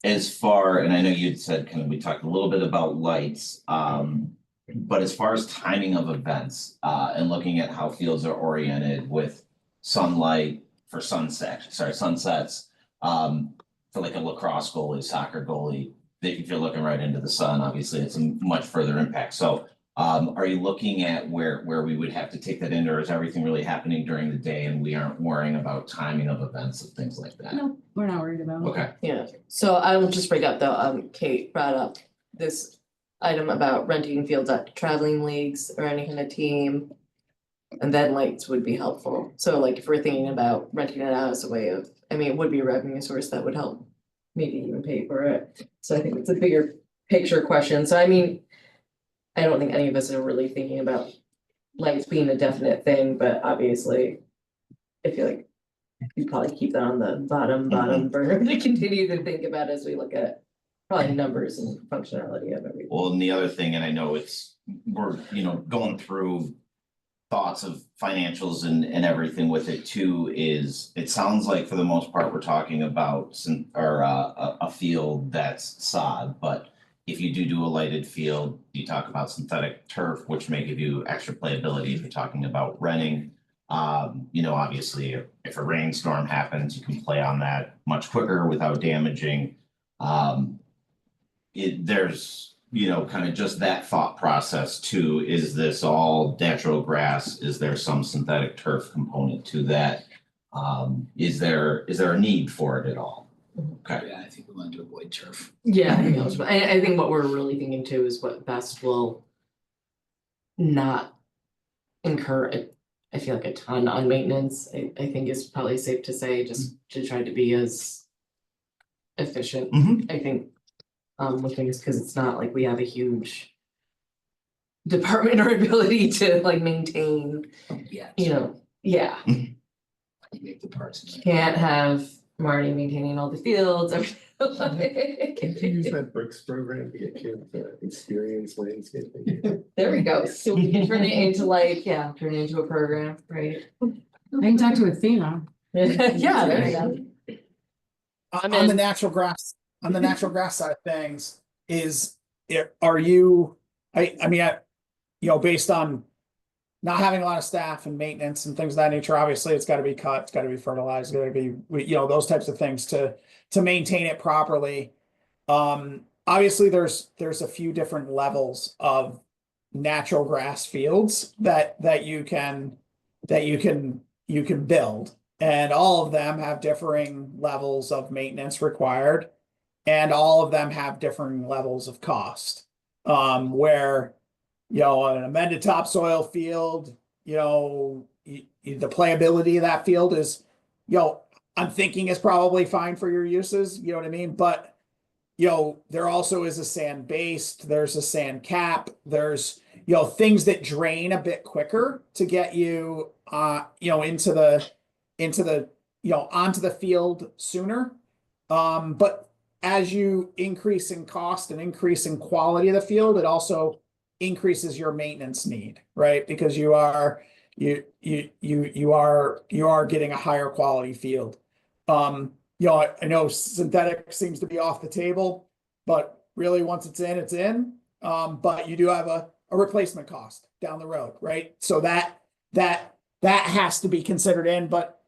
Speaker 1: As far, and I know you'd said kind of, we talked a little bit about lights, but as far as timing of events, and looking at how fields are oriented with sunlight for sunsets, for like a lacrosse goalie, soccer goalie, if you're looking right into the sun, obviously it's a much further impact. So, are you looking at where we would have to take that in, or is everything really happening during the day and we aren't worrying about timing of events and things like that?
Speaker 4: No, we're not worried about it.
Speaker 1: Okay.
Speaker 2: Yeah, so I will just bring up though, Kate brought up this item about renting fields at traveling leagues or any kind of team. And then lights would be helpful. So like if we're thinking about renting it out as a way of, I mean, it would be a revenue source that would help maybe even pay for it. So I think it's a bigger picture question. So I mean, I don't think any of us are really thinking about lights being a definite thing, but obviously I feel like you probably keep that on the bottom burner to continue to think about as we look at probably numbers and functionality of everything.
Speaker 1: Well, and the other thing, and I know we're going through thoughts of financials and everything with it too, is it sounds like for the most part, we're talking about a field that's sod, but if you do a lighted field, you talk about synthetic turf, which may give you extra playability if you're talking about renting. Obviously if a rainstorm happens, you can play on that much quicker without damaging. There's kind of just that thought process too. Is this all natural grass? Is there some synthetic turf component to that? Is there a need for it at all? Okay.
Speaker 3: yeah, I think we want to avoid turf.
Speaker 2: Yeah, I think what we're really thinking too is what best will not incur, I feel like a ton on maintenance. I think is probably safe to say, just to try to be as efficient, I think, with things, because it's not like we have a huge department or ability to like maintain,
Speaker 3: Yeah.
Speaker 2: yeah.
Speaker 3: You make the parts.
Speaker 2: Can't have Marty maintaining all the fields.
Speaker 8: Can't you use that Bricks program to get kids to experience landscaping?
Speaker 2: There we go. So we can turn it into turn it into a program, right?
Speaker 4: I can talk to Athena.
Speaker 2: Yeah, there you go.
Speaker 12: On the natural grass side of things, are you, based on not having a lot of staff and maintenance and things of that nature, obviously it's got to be cut, it's got to be fertilized, got to be, those types of things to maintain it properly. Obviously there's a few different levels of natural grass fields that you can build, and all of them have differing levels of maintenance required, and all of them have differing levels of cost. Where an amended topsoil field, the playability of that field is, I'm thinking is probably fine for your uses, you know what I mean? But, there also is a sand based, there's a sand cap, there's, things that drain a bit quicker to get you, onto the field sooner. But as you increase in cost and increase in quality of the field, it also increases your maintenance need, right? Because you are getting a higher quality field. you know, I know synthetic seems to be off the table, but really, once it's in, it's in. But you do have a replacement cost down the road, right? So that has to be considered in, but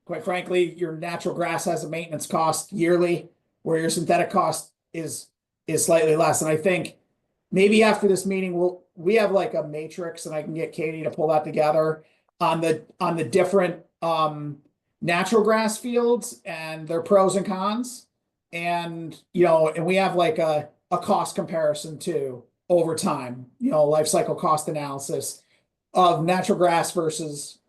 Speaker 12: quite frankly, your natural grass has a maintenance cost yearly, where your synthetic cost is slightly less. And I think maybe after this meeting, we have like a matrix, and I can get Katie to pull that together on the different natural grass fields and their pros and cons. And you know, and we have like a cost comparison too over time, you know, life cycle cost analysis of natural grass versus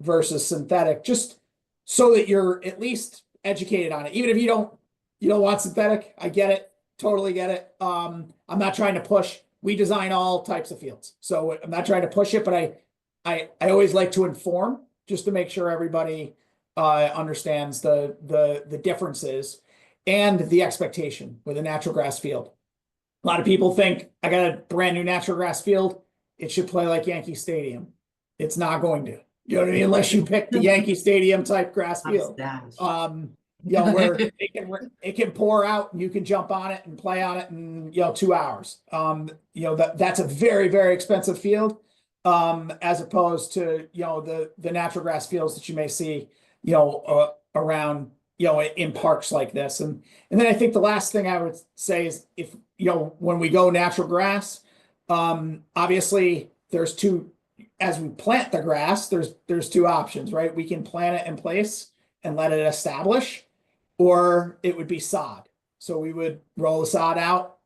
Speaker 12: synthetic, just so that you're at least educated on it. Even if you don't want synthetic, I get it, totally get it. I'm not trying to push. We design all types of fields, so I'm not trying to push it, but I always like to inform just to make sure everybody understands the differences and the expectation with a natural grass field. A lot of people think I got a brand new natural grass field, it should play like Yankee Stadium. It's not going to. You know what I mean? Unless you pick the Yankee Stadium type grass field. You know, where it can pour out and you can jump on it and play on it in, you know, 2 hours. You know, that's a very, very expensive field. As opposed to, you know, the natural grass fields that you may see, you know, around, you know, in parks like this. And then I think the last thing I would say is, if, you know, when we go natural grass, obviously there's two, as we plant the grass, there's two options, right? We can plant it in place and let it establish, or it would be sod. So we would roll the sod out.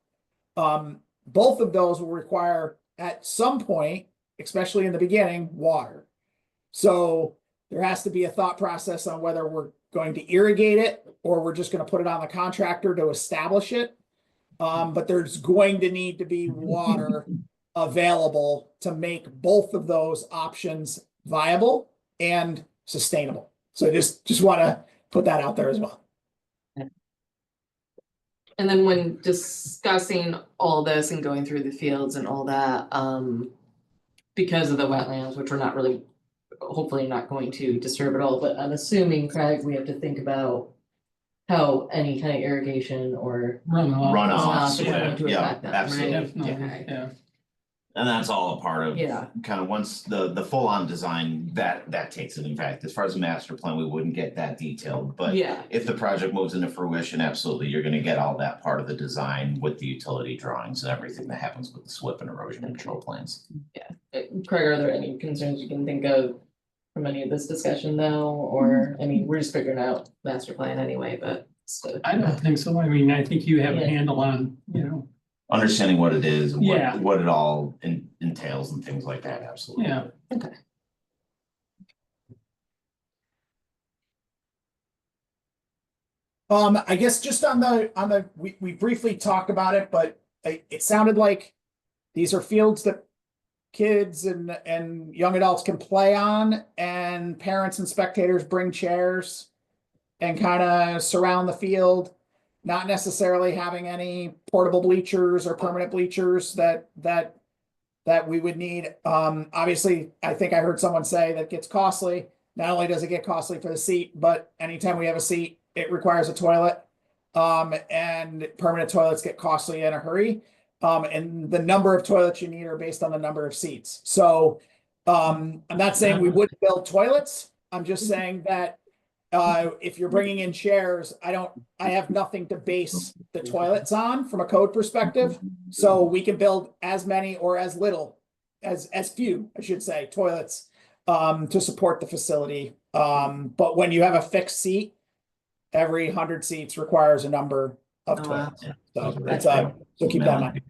Speaker 12: Both of those will require at some point, especially in the beginning, water. So there has to be a thought process on whether we're going to irrigate it or we're just going to put it on the contractor to establish it. But there's going to need to be water available to make both of those options viable and sustainable. So just want to put that out there as well.
Speaker 2: And then when discussing all this and going through the fields and all that, because of the wetlands, which we're not really, hopefully not going to disturb at all, but I'm assuming, Craig, we have to think about how any kind of irrigation or
Speaker 1: Runoffs,
Speaker 2: is going to
Speaker 1: yeah,
Speaker 2: affect them,
Speaker 1: absolutely.
Speaker 2: right?
Speaker 7: Definitely,
Speaker 2: Okay.
Speaker 7: yeah.
Speaker 1: And that's all a part of.
Speaker 2: Yeah.
Speaker 1: Kind of once the full on design, that takes it. In fact, as far as the master plan, we wouldn't get that detailed, but.
Speaker 2: Yeah,
Speaker 1: If the project moves into fruition, absolutely, you're gonna get all that part of the design with the utility drawings and everything that happens with the SWIP and erosion control plans.
Speaker 2: Craig, are there any concerns you can think of from any of this discussion though? Or, I mean, we're just figuring out master plan anyway, but.
Speaker 7: I don't think so. I mean, I think you have a handle on, you know,
Speaker 1: Understanding what it is and
Speaker 7: Yeah.
Speaker 1: what it all entails and things like that, absolutely.
Speaker 7: yeah.
Speaker 2: Okay.
Speaker 12: I guess just on the we briefly talked about it, but it sounded like these are fields that kids and young adults can play on, and parents and spectators bring chairs and kind of surround the field, not necessarily having any portable bleachers or permanent bleachers that we would need. Obviously, I think I heard someone say that gets costly. Not only does it get costly for the seat, but anytime we have a seat, it requires a toilet. And permanent toilets get costly in a hurry. And the number of toilets you need are based on the number of seats. So I'm not saying we wouldn't build toilets. I'm just saying that if you're bringing in chairs, I have nothing to base the toilets on from a code perspective. So we can build as many or as little as few, I should say, toilets to support the facility. But when you have a fixed seat, every 100 seats requires a number of toilets.
Speaker 2: Wow.
Speaker 12: So that's so keep that in mind.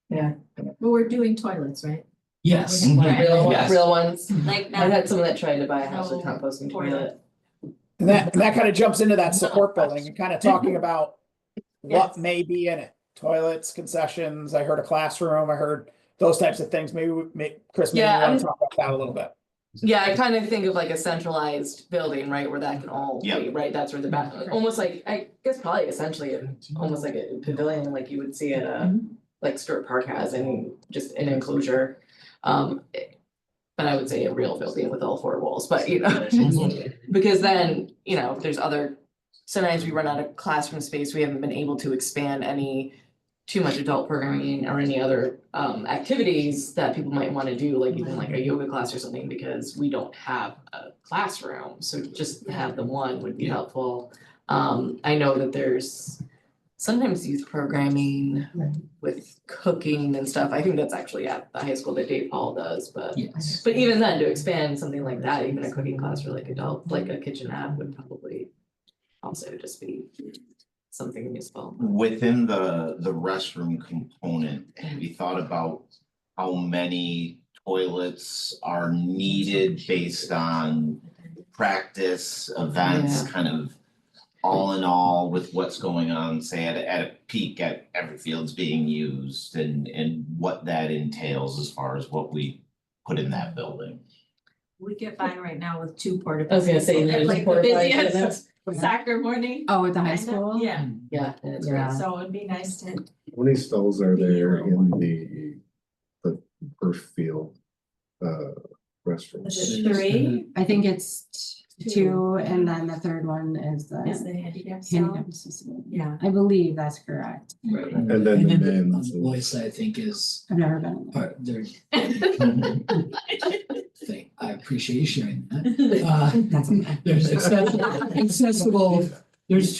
Speaker 2: Yeah.
Speaker 5: But we're doing toilets, right?
Speaker 3: Yes.
Speaker 2: Real ones.
Speaker 5: Like
Speaker 2: I
Speaker 5: now,
Speaker 2: had someone that tried to buy a house with
Speaker 5: No
Speaker 2: composting
Speaker 5: toilet.
Speaker 2: toilet.
Speaker 12: And that kind of jumps into that support building and kind of talking about what
Speaker 5: Yes.
Speaker 12: may be in it. Toilets, concessions, I heard a classroom, I heard those types of things. Maybe Chris, maybe
Speaker 2: Yeah,
Speaker 12: you want
Speaker 2: I'm-
Speaker 12: to talk about that a little bit.
Speaker 2: Yeah, I kind of think of like a centralized building, right, where that can all be,
Speaker 1: Yep.
Speaker 2: right, that's where the back, almost like, I guess probably essentially, almost like a pavilion, like you would see at a, like Stewart Park has, and just an enclosure. But I would say a real building with all four walls, but because then, if there's other, sometimes we run out of classroom space, we haven't been able to expand any too much adult programming or any other activities that people might wanna do, like even like a yoga class or something, because we don't have a classroom, so just to have the one would be helpful. I know that there's sometimes youth programming with cooking and stuff. I think that's actually at the high school that Dave Paul does, but
Speaker 3: Yes.
Speaker 2: but even then, to expand something like that, even a cooking class for like adult, like a kitchen app would probably also just be something useful.
Speaker 1: Within the restroom component, have you thought about how many toilets are needed based on practice, events,
Speaker 2: Yeah.
Speaker 1: kind of all in all with what's going on, say at a peak at every field's being used and what that entails as far as what we put in that building?
Speaker 5: We get by right now with 2 porta.
Speaker 2: I was gonna say,
Speaker 5: potties.
Speaker 2: there's
Speaker 5: Like the
Speaker 2: porta potties in
Speaker 5: busiest
Speaker 2: there.
Speaker 5: soccer morning.
Speaker 4: Oh, at the high
Speaker 5: kinda,
Speaker 4: school?
Speaker 5: Yeah,
Speaker 2: Yeah, that's
Speaker 4: Yeah.
Speaker 2: right.
Speaker 5: so it'd be nice to.
Speaker 14: How many stalls are there in the per field restroom?
Speaker 5: Is it 3?
Speaker 4: I think it's two, and then the third one is
Speaker 5: Is
Speaker 4: the
Speaker 5: the handicap cell?
Speaker 4: handicap facility.
Speaker 5: Yeah.
Speaker 4: I believe that's correct.
Speaker 14: And then the
Speaker 3: On
Speaker 14: men's.
Speaker 3: the boys side, I think is,
Speaker 4: I've never been.
Speaker 3: there's, I appreciate you sharing that.
Speaker 4: That's okay.
Speaker 3: There's accessible, there's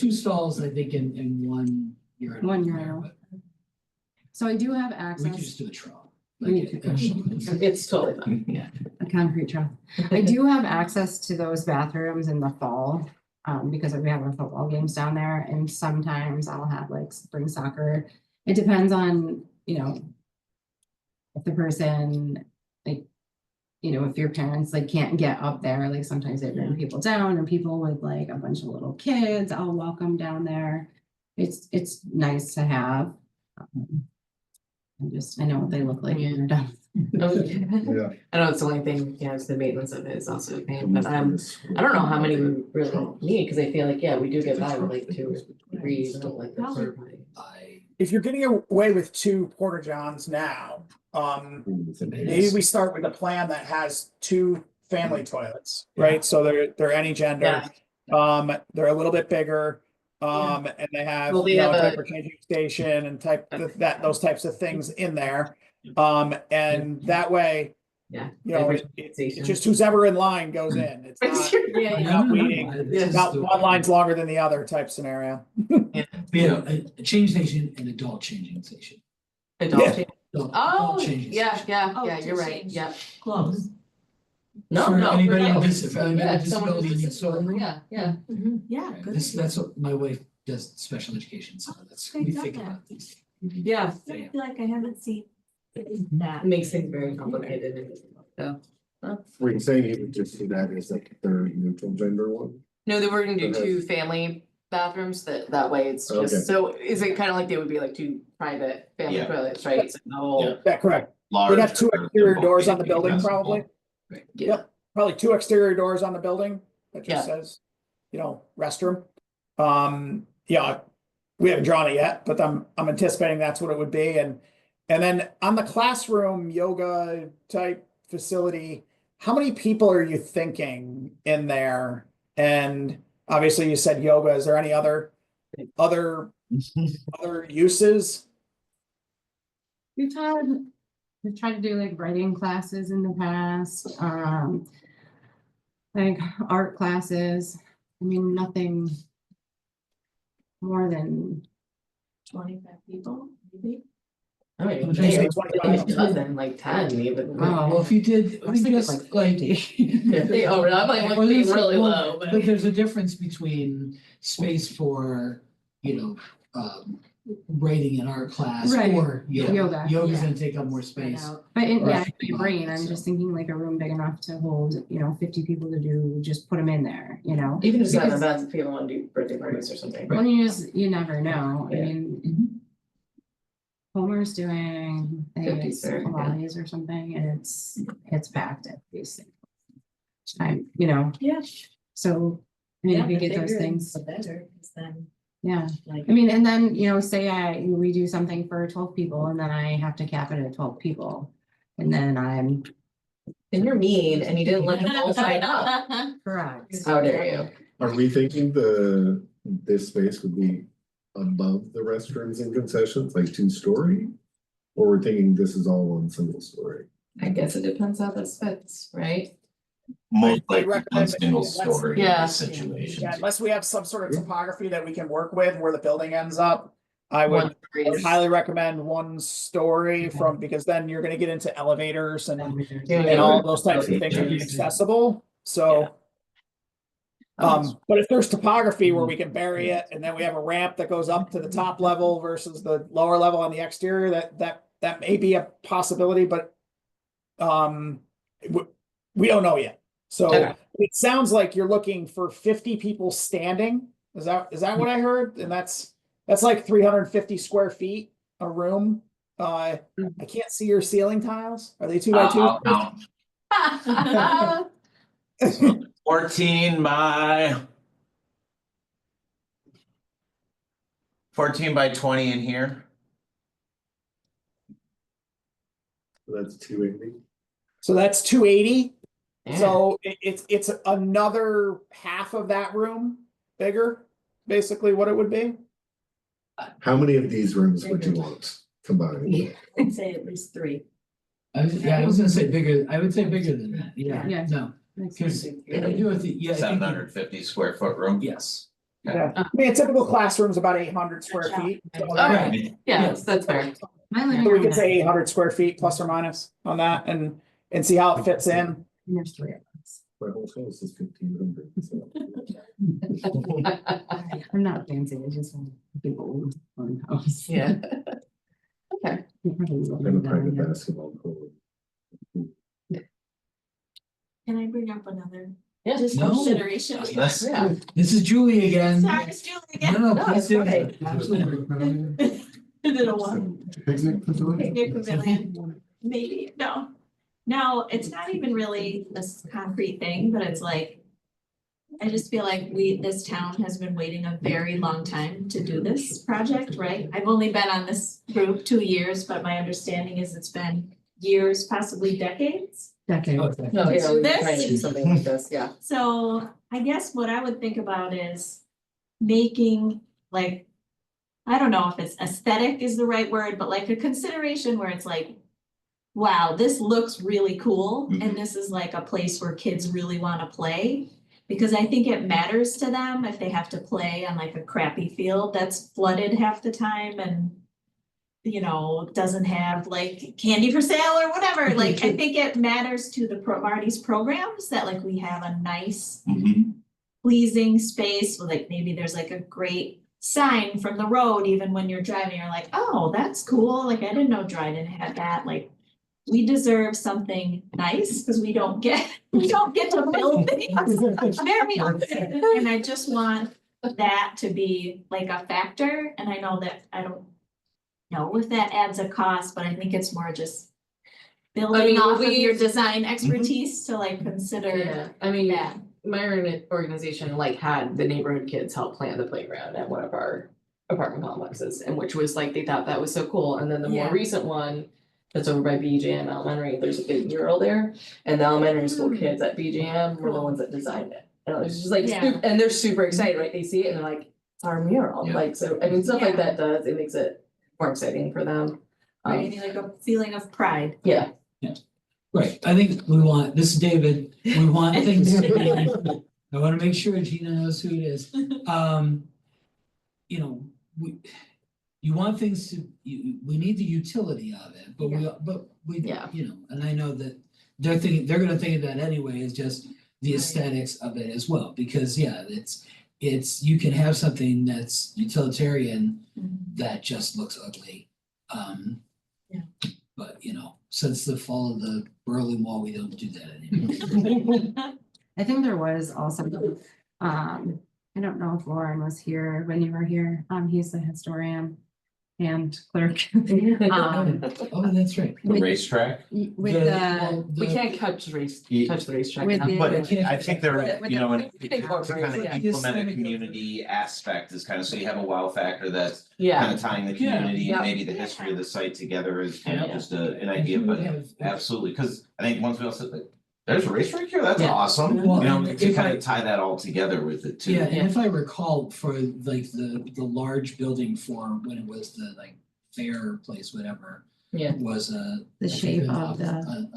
Speaker 3: two stalls, I think, in one urinal.
Speaker 4: One
Speaker 3: there,
Speaker 4: urinal.
Speaker 3: but
Speaker 4: So I do have
Speaker 3: We could
Speaker 4: access,
Speaker 3: just do a trough.
Speaker 4: We
Speaker 3: Like,
Speaker 4: could.
Speaker 2: It's totally fine, yeah.
Speaker 4: a concrete trough. I do have access to those bathrooms in the fall, because we have our football games down there, and sometimes I'll have like spring soccer. It depends on, if the person, like, if your parents like can't get up there, like sometimes they bring people down, and people with like a bunch of little kids, I'll walk them down there. It's nice to have. I know what they look like when they're done.
Speaker 14: Yeah.
Speaker 2: I know it's the only thing, it's the maintenance of it is also a pain, but I don't know how many we really need, cause I feel like, we do get by with like 2 or 3, we don't like the porta potty.
Speaker 12: If you're getting away with 2 porta johns now, maybe we start with a plan that has 2 family toilets, right? So they're any gender. They're a little bit bigger. And they have,
Speaker 2: Well, they have
Speaker 12: a
Speaker 2: a-
Speaker 12: diaper changing station and those types of things in there. And that way, it's just who's ever in line goes in. It's not,
Speaker 2: Yeah,
Speaker 12: you're not waiting.
Speaker 3: This is
Speaker 12: Not
Speaker 3: the-
Speaker 12: one line's longer than the other type scenario.
Speaker 3: A change station and adult changing station.
Speaker 2: Adult
Speaker 12: Yeah.
Speaker 2: change-
Speaker 3: Adult
Speaker 2: Oh,
Speaker 3: changing
Speaker 2: yeah,
Speaker 3: station.
Speaker 2: you're right,
Speaker 5: change.
Speaker 2: yeah.
Speaker 5: Close.
Speaker 2: No,
Speaker 3: For
Speaker 2: no.
Speaker 3: anybody
Speaker 2: no.
Speaker 3: with disability,
Speaker 2: Yeah, someone with
Speaker 3: needs toilet room.
Speaker 2: Yeah.
Speaker 5: Yeah,
Speaker 3: Right,
Speaker 5: good.
Speaker 3: that's what my wife does, special education, so that's, we
Speaker 5: They've done
Speaker 3: think
Speaker 5: that.
Speaker 3: about these.
Speaker 2: Yeah,
Speaker 5: I feel like I haven't seen that.
Speaker 2: it makes things very complicated. So,
Speaker 14: Were you saying you would just do that as like the third neutral gender one?
Speaker 2: no, they were gonna do
Speaker 14: Okay.
Speaker 2: 2 family bathrooms, that way it's
Speaker 14: Okay.
Speaker 2: just, so is it kind of like they would be like 2 private family
Speaker 1: Yeah.
Speaker 2: toilets, right? So the whole-
Speaker 1: Yeah.
Speaker 12: Yeah, correct.
Speaker 1: Large.
Speaker 12: We'd have 2 exterior doors on the
Speaker 1: Both
Speaker 12: building,
Speaker 1: accessible.
Speaker 12: probably.
Speaker 2: Yeah.
Speaker 12: Probably 2 exterior doors on the building that
Speaker 2: Yeah.
Speaker 12: just says, restroom. We haven't drawn it yet, but I'm anticipating that's what it would be. And then on the classroom yoga type facility, how many people are you thinking in there? And obviously you said yoga. Is there any other uses?
Speaker 4: We've tried to do like writing classes in the past, like art classes. I mean, nothing more than
Speaker 5: 25 people, maybe?
Speaker 2: I mean,
Speaker 3: Okay,
Speaker 2: maybe
Speaker 12: so
Speaker 2: a dozen, like 10 even.
Speaker 3: Well, if you did,
Speaker 2: I was thinking
Speaker 3: just like.
Speaker 2: Oh, really? I'm like,
Speaker 3: Well,
Speaker 2: being
Speaker 3: there's-
Speaker 2: really
Speaker 3: well,
Speaker 2: low,
Speaker 3: But
Speaker 2: but.
Speaker 3: there's a difference between space for, writing in art class
Speaker 4: Right.
Speaker 3: or yoga.
Speaker 4: Yoga,
Speaker 3: Yoga's
Speaker 5: yeah.
Speaker 3: gonna take up more space.
Speaker 4: But in
Speaker 3: Right.
Speaker 4: my brain, I'm just thinking like a room big enough to hold, 50 people to do, just put them in there,
Speaker 2: Even just having
Speaker 4: Because-
Speaker 2: events, if people wanna do birthday parties or something.
Speaker 4: Well, you never know. I
Speaker 2: Yeah.
Speaker 4: mean, Homer's doing, I think
Speaker 2: 50,
Speaker 4: it's
Speaker 2: sir, yeah.
Speaker 4: Pilates or something, and it's packed at these things.
Speaker 5: Yeah.
Speaker 4: So, I mean, if we get those things,
Speaker 5: The better, because then,
Speaker 4: yeah.
Speaker 5: like.
Speaker 4: I mean, and then, say we do something for 12 people and then I have to cap it at 12 people. And then I'm
Speaker 2: And you're mean and you didn't let them all sign up.
Speaker 4: Correct.
Speaker 2: How dare you?
Speaker 14: Are we thinking this space would be above the restrooms and concessions, like 2-story? Or we're thinking this is all one single story?
Speaker 2: I guess it depends how this fits, right?
Speaker 1: Most
Speaker 12: I
Speaker 1: likely one
Speaker 12: recommend
Speaker 1: single
Speaker 12: let's-
Speaker 1: story in
Speaker 2: Yeah.
Speaker 1: this situation.
Speaker 12: Yeah, unless we have some sort of topography that we can work with where the building ends up. I
Speaker 2: One
Speaker 12: would
Speaker 2: agrees.
Speaker 12: highly recommend 1 story from, because then you're gonna get into elevators and
Speaker 2: Yeah.
Speaker 12: all those types of things are accessible, so. But if there's topography where we can bury it and then we have a ramp that goes up to the top level versus the lower level on the exterior, that may be a possibility, but. We don't know yet, so
Speaker 2: Okay.
Speaker 12: it sounds like you're looking for 50 people standing, is that what I heard? And that's like 350 square feet a room. I can't see your ceiling tiles, are they 2x2?
Speaker 1: I'll count. 14 by 20 in here.
Speaker 14: That's 280.
Speaker 12: So that's 280.
Speaker 2: Yeah.
Speaker 12: So it's another half of that room bigger, basically what it would be.
Speaker 14: How many of these rooms would you want combined?
Speaker 5: I'd say at least 3.
Speaker 3: I was gonna say bigger, I would say bigger than that,
Speaker 4: Yeah.
Speaker 3: no, because I do have to, yeah. I think-
Speaker 1: 750 square foot room.
Speaker 3: Yes.
Speaker 12: Yeah, I mean, a typical classroom's about 800 square feet. So
Speaker 2: Okay, yeah, that's fair.
Speaker 4: My living
Speaker 12: we
Speaker 4: room
Speaker 12: could
Speaker 4: is-
Speaker 12: say 800 square feet plus or minus on that and see how it fits in.
Speaker 4: There's 3 of us.
Speaker 14: My whole house is 1,500. So.
Speaker 4: I'm not fancy, I just want a big old fun house.
Speaker 2: Yeah. Okay.
Speaker 14: And a private basketball court.
Speaker 5: Can I bring up another
Speaker 2: Yeah.
Speaker 5: just
Speaker 3: No.
Speaker 5: consideration?
Speaker 1: That's-
Speaker 2: Yeah.
Speaker 3: This is Julie again.
Speaker 5: Sorry, it's Julie
Speaker 3: No,
Speaker 5: again.
Speaker 3: no,
Speaker 2: No,
Speaker 3: please
Speaker 2: it's
Speaker 3: do.
Speaker 2: okay.
Speaker 3: Absolutely.
Speaker 5: Little one.
Speaker 14: Picnic pavilion?
Speaker 5: Picnic pavilion, maybe, no. No, it's not even really this concrete thing, but it's like. I just feel like this town has been waiting a very long time to do this project, right? I've only been on this group 2 years, but my understanding is it's been years, possibly decades.
Speaker 4: Decade.
Speaker 3: Okay.
Speaker 2: No, yeah, we're
Speaker 5: This-
Speaker 2: trying to do something like this, yeah.
Speaker 5: So I guess what I would think about is making like, I don't know if it's aesthetic is the right word, but like a consideration where it's like, wow, this looks really cool. And this is like a place where kids really want to play. Because I think it matters to them if they have to play on like a crappy field that's flooded half the time and doesn't have like candy for sale or whatever. Like, I think it matters to the Marty's programs that like we have a nice pleasing space with like maybe there's like a great sign from the road, even when you're driving, you're like, oh, that's cool. Like, I didn't know Dryden had that. Like, we deserve something nice because we don't get to build things very often. And I just want that to be like a factor. And I know that I don't know if that adds a cost, but I think it's more just building off of your design expertise to like consider
Speaker 2: Yeah, I mean,
Speaker 5: that.
Speaker 2: my organization like had the neighborhood kids help plan the playground at one of our apartment complexes, and which was like, they thought that was so cool. And then the more
Speaker 5: Yeah.
Speaker 2: recent one that's over by BJM Elementary, there's a big mural there, and the elementary school kids at BJM were the ones that designed it. And it was just like,
Speaker 5: Yeah.
Speaker 2: and they're super excited, right? They see it and they're like, it's our mural,
Speaker 1: Yeah.
Speaker 2: like, so, I mean, stuff like
Speaker 5: Yeah.
Speaker 2: that does, it makes it more exciting for them.
Speaker 5: Right, like a feeling of pride.
Speaker 2: Yeah.
Speaker 3: Right, I think we want, this is David, we want things to be, I wanna make sure Gina knows who it is. You know, you want things to, we need the utility of it, but we,
Speaker 2: Yeah.
Speaker 3: you know, and I know that they're gonna think of that anyway, is just the aesthetics of it as well, because yeah, it's, you can have something that's utilitarian that just looks ugly.
Speaker 5: Yeah.
Speaker 3: But since the fall of the Berlin Wall, we don't do that anymore.
Speaker 4: I think there was also, I don't know if Lauren was here when you were here, he's the historian and clerk.
Speaker 3: Oh, that's right.
Speaker 1: The racetrack.
Speaker 4: With the,
Speaker 2: We can't touch the racetrack.
Speaker 4: With
Speaker 2: now.
Speaker 4: the-
Speaker 1: But I think they're,
Speaker 4: With
Speaker 1: you know,
Speaker 4: the-
Speaker 1: and to kind of implement a community aspect is kind of, so you have a wow factor that's kind
Speaker 2: Yeah,
Speaker 1: of tying the
Speaker 12: Yeah.
Speaker 1: community
Speaker 2: Yeah.
Speaker 1: and maybe the history of the site together is kind of
Speaker 2: Yeah.
Speaker 1: just an idea,
Speaker 3: We
Speaker 1: but
Speaker 3: have-
Speaker 1: absolutely, because I think once we also, There's a racetrack here, that's
Speaker 2: Yeah.
Speaker 1: awesome,
Speaker 3: Well,
Speaker 1: you know,
Speaker 3: and
Speaker 1: to
Speaker 3: if
Speaker 1: kind
Speaker 3: I-
Speaker 1: of tie that all together with it too.
Speaker 3: Yeah, and if I recall, for like the large building for when it was the like fair place, whatever.
Speaker 2: Yeah.
Speaker 3: Was
Speaker 4: The shape of the,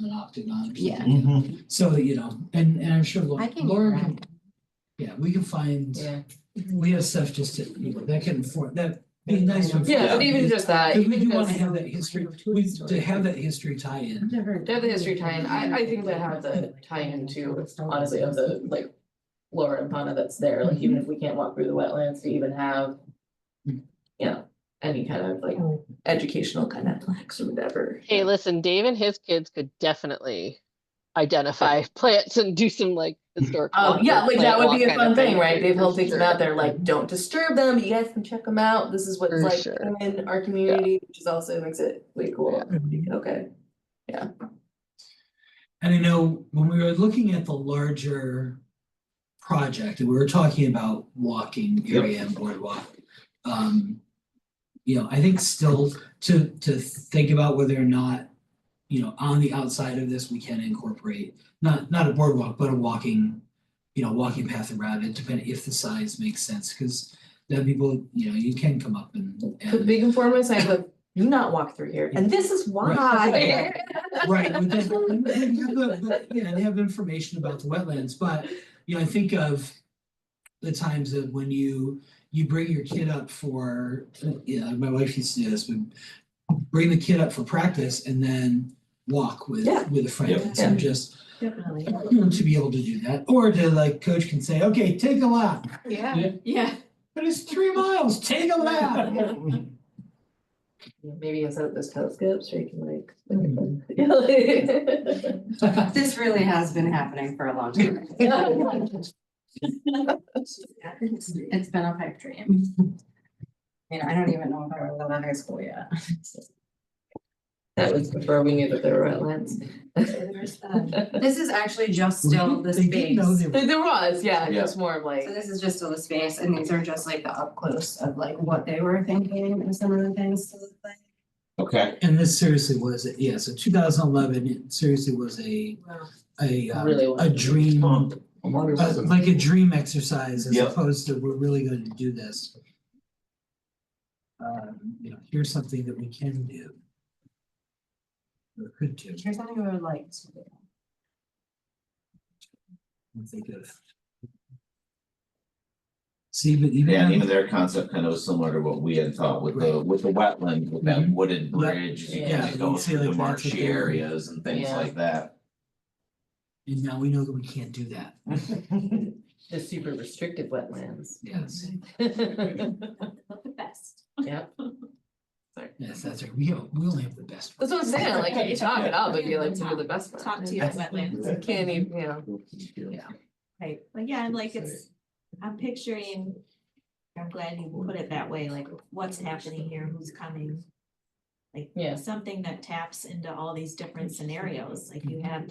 Speaker 3: an octagon or
Speaker 4: Yeah.
Speaker 3: something.
Speaker 1: Mhm.
Speaker 3: So, you know, and I'm sure
Speaker 4: I can get
Speaker 3: Lauren
Speaker 4: that.
Speaker 3: can, yeah, we can find,
Speaker 2: Yeah.
Speaker 3: we have stuff just to, you know, that can inform, that be nice to.
Speaker 2: Yeah, but even just that,
Speaker 3: Cause we
Speaker 2: even
Speaker 3: do wanna
Speaker 2: just
Speaker 3: have that history, to have that history tie in.
Speaker 4: I've never.
Speaker 2: to have the history tie-in, I think that have the tie-in to, honestly, of the like flora and fauna that's there, like even if we can't walk through the wetlands, to even have, you know, any kind of like educational kind of plaques or whatever.
Speaker 10: Hey, listen, Dave and his kids could definitely identify plants and do some like historic.
Speaker 2: Oh, yeah, like that would be a fun thing, right? They've held
Speaker 10: for
Speaker 2: things
Speaker 10: sure.
Speaker 2: out there, like, don't disturb them, you guys can check them out, this is what it's
Speaker 10: For
Speaker 2: like
Speaker 10: sure.
Speaker 2: in our community, which is also makes it way cool. Okay,
Speaker 3: And I know when we were looking at the larger project, and we were talking about walking area and boardwalk. You know, I think still to think about whether or not, you know, on the outside of this, we can incorporate, not a boardwalk, but a walking, you know, walking path around it, depending if the size makes sense, because then people, you know, you can come up and.
Speaker 2: the big informal sign, but do not walk through here, and this is why.
Speaker 3: Right, but then, and have yeah, they have information about the wetlands, but, you know, I think of the times that when you bring your kid up for, you know, my wife used to do this, we bring the kid up for practice and then walk with
Speaker 2: Yeah.
Speaker 3: a friend,
Speaker 1: Yep.
Speaker 3: and so just
Speaker 5: Definitely.
Speaker 3: to be able to do that, or to like coach can say, okay, take a lap,
Speaker 5: Yeah.
Speaker 3: but it's 3 miles, take a lap.
Speaker 2: Maybe instead of those telescopes, or you can like.
Speaker 4: This really has been happening for a long time. It's been a pipe dream. I mean, I don't even know if I was in high school yet.
Speaker 2: That was before we knew that there were wetlands.
Speaker 4: This is actually just still the
Speaker 3: They didn't know
Speaker 4: space.
Speaker 3: they were-
Speaker 2: There was, yeah,
Speaker 1: Yeah.
Speaker 2: just more of like.
Speaker 4: So this is just still the space, and these are just like the up close of like what they were thinking and some of the things to look like.
Speaker 1: Okay,
Speaker 3: And this seriously was, so 2011, it seriously was a
Speaker 2: Really was.
Speaker 3: a dream,
Speaker 14: Huh.
Speaker 3: like a dream exercise as
Speaker 1: Yep.
Speaker 3: opposed to we're really going to do this. You know, here's something that we can do. Or could do.
Speaker 4: Here's something we would like to do.
Speaker 3: Think of. See, but even.
Speaker 1: yeah, and even their concept kind of was similar to what we had thought with the wetland, with that wooded bridge. You
Speaker 2: Yeah.
Speaker 1: can go
Speaker 3: See,
Speaker 1: through
Speaker 3: like,
Speaker 1: the
Speaker 3: that's what
Speaker 1: marshy
Speaker 3: they're-
Speaker 1: areas and things
Speaker 2: Yeah.
Speaker 1: like that.
Speaker 3: And now we know that we can't do that.
Speaker 2: The super restricted wetlands.
Speaker 3: Yes,
Speaker 5: Not the best.
Speaker 2: Yep,
Speaker 3: yes, that's right. We only have the best.
Speaker 2: that's what I'm saying, like, you talk it up, and you like to do the best. one.
Speaker 5: Talk to your wetlands.
Speaker 2: You can't even, you know.
Speaker 5: Right, but yeah, and like it's, I'm picturing, I'm glad you put it that way, like what's happening here, who's coming. Like,
Speaker 2: Yeah.
Speaker 5: something that taps into all these different scenarios, like you have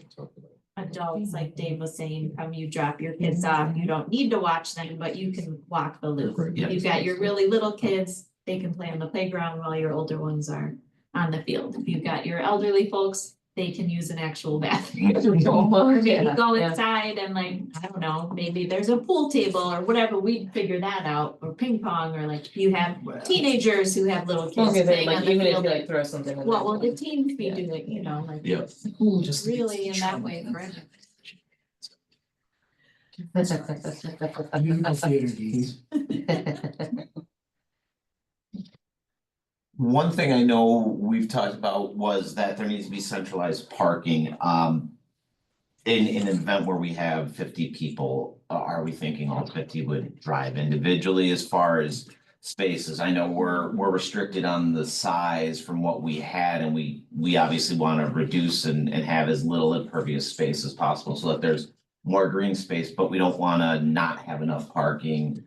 Speaker 5: adults, like Dave was saying, come, you drop your kids off, you don't need to watch them, but you can walk the loop.
Speaker 1: Yeah.
Speaker 5: You've got your really little kids, they can play on the playground while your older ones are on the field. If you've got your elderly folks, they can use an actual bathroom. Or maybe
Speaker 2: Yeah,
Speaker 5: go
Speaker 2: yeah.
Speaker 5: inside and like, I don't know, maybe there's a pool table or whatever, we'd figure that out, or ping pong, or like you have teenagers who have little kids
Speaker 2: Okay,
Speaker 5: playing
Speaker 2: like
Speaker 5: on the
Speaker 2: even if
Speaker 5: field.
Speaker 2: you like throw something in
Speaker 5: What
Speaker 2: there.
Speaker 5: will the teams be
Speaker 2: Yeah.
Speaker 5: doing, you know, like.
Speaker 1: Yeah.
Speaker 3: Cool, just to get
Speaker 5: Really in that
Speaker 3: trouble.
Speaker 5: way for everything.
Speaker 3: Beautiful theater geeks.
Speaker 1: One thing I know we've talked about was that there needs to be centralized parking, in an event where we have 50 people, are we thinking all 50 would drive individually as far as spaces? I know we're restricted on the size from what we had, and we obviously want to reduce and have as little impervious space as possible so that there's more green space, but we don't want to not have enough parking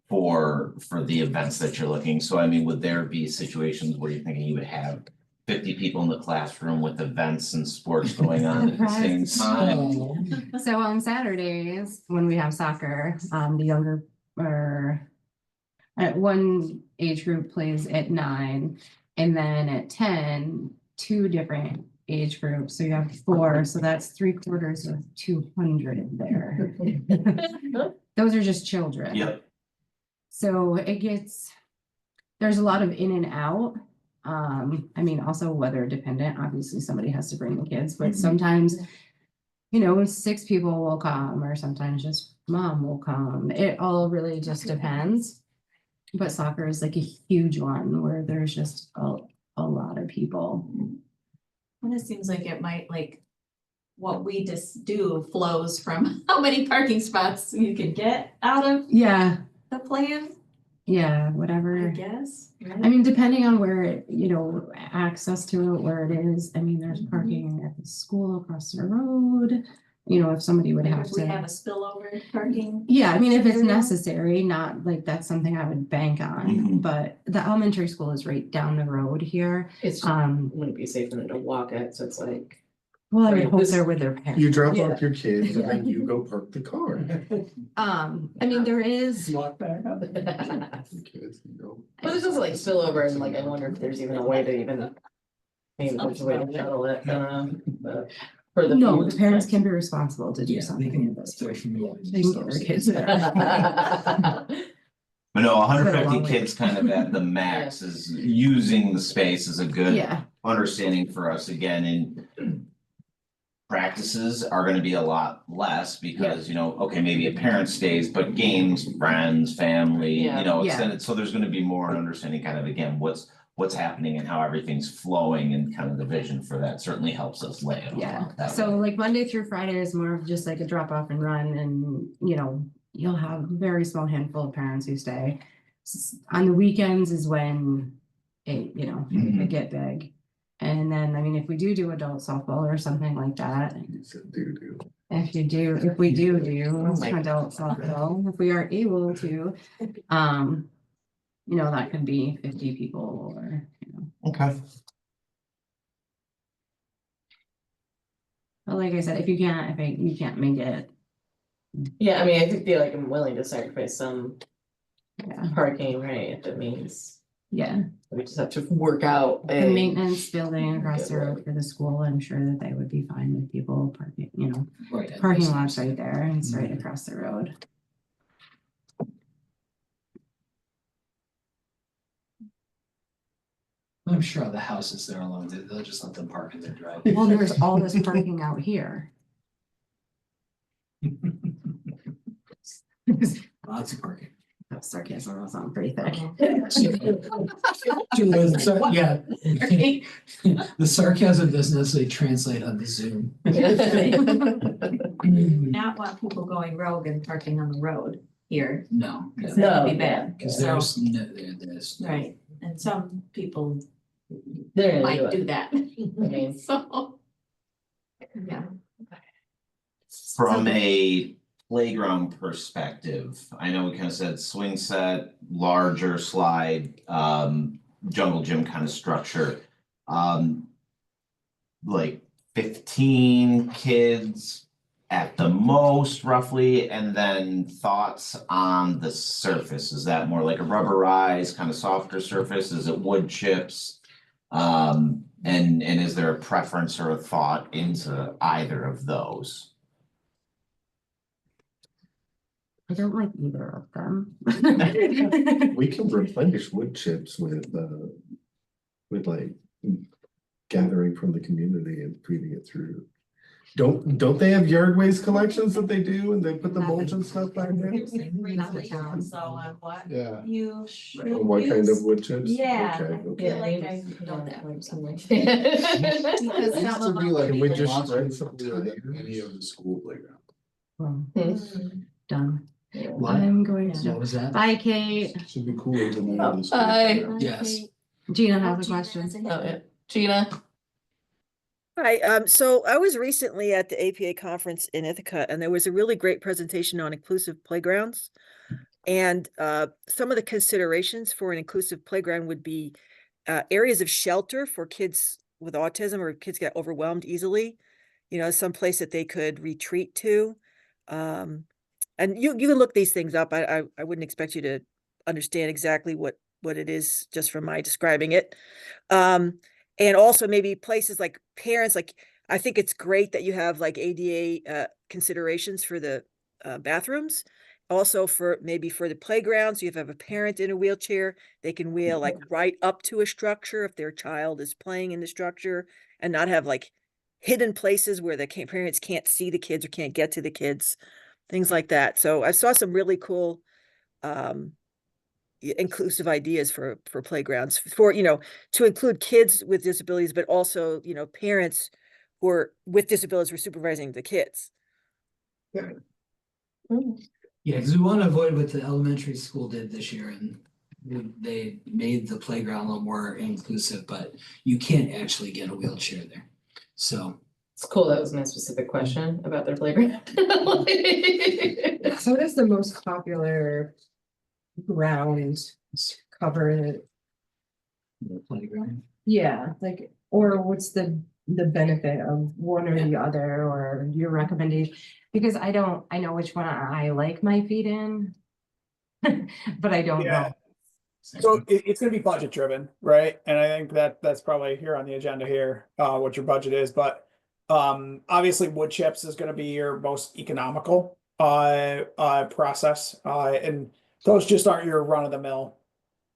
Speaker 1: for the events that you're looking. So I mean, would there be situations where you're thinking you would have 50 people in the classroom with events and sports going on at the same time?
Speaker 4: So on Saturdays, when we have soccer, the younger or at one age group plays at 9, and then at 10, 2 different age group, so you have 4, so that's 3/4 of 200 there. Those are just children.
Speaker 1: Yep.
Speaker 4: So there's a lot of in and out. I mean, also weather dependent, obviously somebody has to bring the kids, but sometimes, 6 people will come, or sometimes just mom will come. It all really just depends. But soccer is like a huge one where there's just a lot of people.
Speaker 5: And it seems like it might what we just do flows from how many parking spots you can get out of
Speaker 4: Yeah,
Speaker 5: the plan,
Speaker 4: yeah,
Speaker 5: I
Speaker 4: whatever.
Speaker 5: guess.
Speaker 4: I mean, depending on where, access to it, where it is. I mean, there's parking at the school across the road. If somebody would have
Speaker 5: If we have a
Speaker 4: to.
Speaker 5: spillover parking.
Speaker 4: Yeah, I mean, if it's
Speaker 5: scenario.
Speaker 4: necessary, not like that's something I would bank on, but the elementary school is right down the road here.
Speaker 2: It's wouldn't be safe for them to walk it, so it's like.
Speaker 4: Well, I would
Speaker 2: Right,
Speaker 4: hope
Speaker 2: this-
Speaker 4: they're with their parents.
Speaker 14: You drop
Speaker 2: Yeah.
Speaker 14: off your kids and then you go park the car.
Speaker 4: I mean, there is.
Speaker 12: Walk back up.
Speaker 14: Your kids can go.
Speaker 2: But there's also like spillover and like I wonder if there's even a way to even. Maybe there's a way to shuttle it, but for the.
Speaker 4: No,
Speaker 2: few-
Speaker 4: the parents can be responsible to do
Speaker 3: Yeah,
Speaker 4: something
Speaker 3: they can
Speaker 4: of this.
Speaker 3: start from the.
Speaker 4: They can get their kids there.
Speaker 1: But no, hundred
Speaker 4: It's been a long
Speaker 1: fifty
Speaker 4: way.
Speaker 1: kids kind of at the max is using the space is a good
Speaker 4: Yeah,
Speaker 1: understanding for us again in. Practices are gonna be a lot less because, okay, maybe a parent stays, but games, friends, family,
Speaker 2: Yeah.
Speaker 4: Yeah.
Speaker 1: extended, so there's gonna be more understanding kind of again, what's happening and how everything's flowing and kind of the vision for that certainly helps us lay it all
Speaker 4: yeah.
Speaker 1: out that
Speaker 4: So
Speaker 1: way.
Speaker 4: like Monday through Friday is more of just like a drop off and run and, you'll have a very small handful of parents who stay. On the weekends is when it
Speaker 1: Mhm.
Speaker 4: get big. And then, I mean, if we do adult softball or something like that,
Speaker 14: You said doo-doo.
Speaker 4: if we do
Speaker 2: my
Speaker 4: adult softball, if we are able to, that could be 50 people or,
Speaker 1: Okay.
Speaker 4: but like I said, if you can't make it,
Speaker 2: Yeah, I mean, I feel like I'm willing to sacrifice some
Speaker 4: yeah,
Speaker 2: parking, right, if it means
Speaker 4: yeah.
Speaker 2: we just have to work out.
Speaker 4: The
Speaker 2: a-
Speaker 4: maintenance building across the
Speaker 2: Good
Speaker 4: road for the school, I'm sure that they would be fine with people parking,
Speaker 3: Right.
Speaker 4: parking lots right there and it's right across the road.
Speaker 3: I'm sure the houses there alone, they'll just let them park in their drive.
Speaker 4: Well, there's all this parking out here.
Speaker 3: Lots of parking.
Speaker 4: That sarcasm was on pretty thick.
Speaker 3: Yeah. The sarcasm doesn't necessarily translate on the Zoom.
Speaker 5: Not want people going rogue and parking on the road here,
Speaker 3: No.
Speaker 5: because that would be bad.
Speaker 3: Because
Speaker 5: So,
Speaker 3: there's no, there's.
Speaker 5: right, and some people
Speaker 2: They're gonna
Speaker 5: might
Speaker 2: do
Speaker 5: do
Speaker 2: it.
Speaker 5: that.
Speaker 2: mean-
Speaker 5: So. Yeah.
Speaker 1: From a playground perspective, I know we kind of said swing set, larger slide, jungle gym kind of structure. Like 15 kids at the most roughly, and then thoughts on the surface. Is that more like a rubberized kind of softer surface? Is it wood chips? And is there a preference or a thought into either of those?
Speaker 4: I don't like either of them.
Speaker 14: We can replenish wood chips with like gathering from the community and feeding it through. Don't they have yard waste collections that they do and they put the mulch and stuff back there?
Speaker 5: Not the town, so what
Speaker 14: Yeah.
Speaker 5: you should
Speaker 14: And what kind of
Speaker 5: use.
Speaker 14: wood chips?
Speaker 5: Yeah,
Speaker 14: Okay,
Speaker 5: I
Speaker 14: okay.
Speaker 5: feel like I know that.
Speaker 8: It used to be like
Speaker 14: Can we just
Speaker 8: monster
Speaker 14: spread something
Speaker 8: to
Speaker 14: like
Speaker 8: any of the school playground.
Speaker 4: Well,
Speaker 5: Mm.
Speaker 4: done.
Speaker 3: What?
Speaker 4: I'm going to.
Speaker 3: What was that?
Speaker 4: Bye, Kate.
Speaker 8: Should be cooler than any of the school.
Speaker 2: Hi.
Speaker 8: playground.
Speaker 3: Yes.
Speaker 4: Gina has a question.
Speaker 2: Oh, yeah. Gina?
Speaker 6: Hi, so I was recently at the APA conference in Ithaca, and there was a really great presentation on inclusive playgrounds. And some of the considerations for an inclusive playground would be areas of shelter for kids with autism or kids get overwhelmed easily. Some place that they could retreat to. And you can look these things up. I wouldn't expect you to understand exactly what it is just from my describing it. And also maybe places like parents, like, I think it's great that you have like ADA considerations for the bathrooms. Also for maybe for the playgrounds, you have a parent in a wheelchair, they can wheel like right up to a structure if their child is playing in the structure and not have like hidden places where the parents can't see the kids or can't get to the kids, things like that. So I saw some really cool um inclusive ideas for playgrounds for, to include kids with disabilities, but also, parents who are with disabilities who are supervising the kids.
Speaker 3: Yeah, because we want to avoid what the elementary school did this year, and they made the playground a little more inclusive, but you can't actually get a wheelchair there. So
Speaker 2: It's cool, that was my specific question about their playground.
Speaker 4: So what is the most popular ground cover?
Speaker 3: the playground.
Speaker 4: Yeah, like, or what's the benefit of one or the other, or your recommendation? Because I know which one I like my feet in. But I don't know.
Speaker 12: So it's gonna be budget driven, right? And I think that's probably here on the agenda here, what your budget is, but obviously wood chips is gonna be your most economical process. And those just aren't your run of the mill,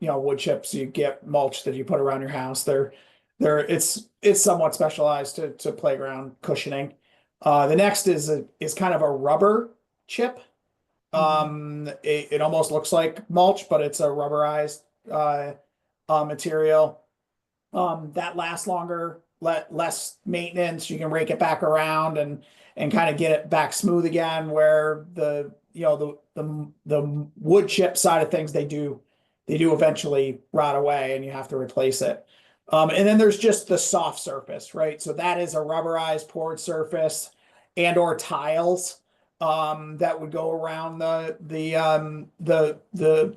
Speaker 12: wood chips. You get mulch that you put around your house. It's somewhat specialized to playground cushioning. The next is kind of a rubber chip. It almost looks like mulch, but it's a rubberized material that lasts longer, less maintenance. You can rake it back around and kind of get it back smooth again. Where the wood chip side of things, they do eventually rot away, and you have to replace it. And then there's just the soft surface, right? So that is a rubberized poured surface and or tiles that would go around the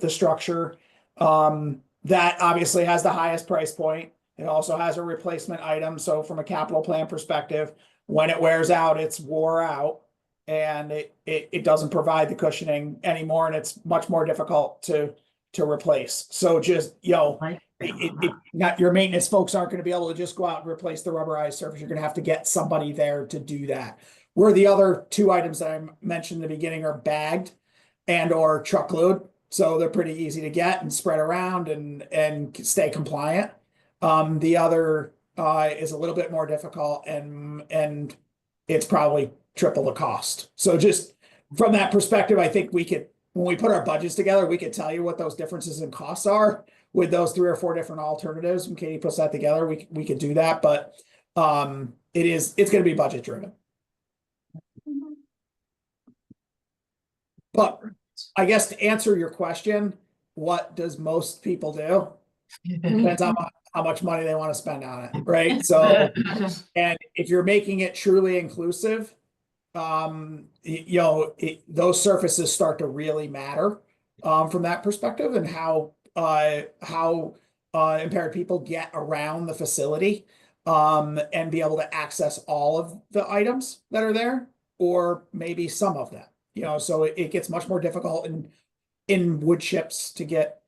Speaker 12: structure. That obviously has the highest price point. It also has a replacement item. So from a capital plan perspective, when it wears out, it's wore out, and it doesn't provide the cushioning anymore, and it's much more difficult to replace. So just, not your maintenance folks aren't going to be able to just go out and replace the rubberized surface. You're going to have to get somebody there to do that. Where the other two items that I mentioned in the beginning are bagged and or truckload. So they're pretty easy to get and spread around and stay compliant. The other is a little bit more difficult, and it's probably triple the cost. So just from that perspective, I think we could, when we put our budgets together, we could tell you what those differences in costs are with those 3 or 4 different alternatives. When Katie puts that together, we could do that, but it's going to be budget driven. But I guess to answer your question, what does most people do? Depends on how much money they want to spend on it, right? So, and if you're making it truly inclusive, those surfaces start to really matter from that perspective, and how impaired people get around the facility and be able to access all of the items that are there, or maybe some of them. So it gets much more difficult in wood chips to get,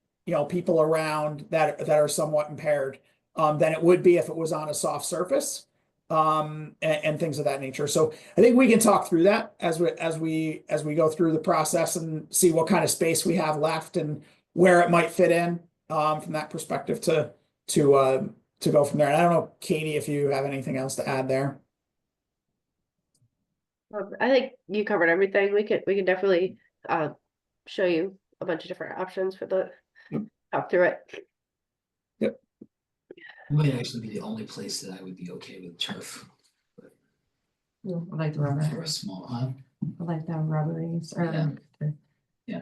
Speaker 12: people around that are somewhat impaired than it would be if it was on a soft surface and things of that nature. So I think we can talk through that as we go through the process and see what kind of space we have left and where it might fit in from that perspective to go from there. And I don't know, Katie, if you have anything else to add there.
Speaker 9: I think you covered everything. We can definitely show you a bunch of different options for the talk through it.
Speaker 3: Yep. It might actually be the only place that I would be okay with turf.
Speaker 4: I like the rubber.
Speaker 3: For a small,
Speaker 4: I like the rubberies. Or
Speaker 3: Yeah.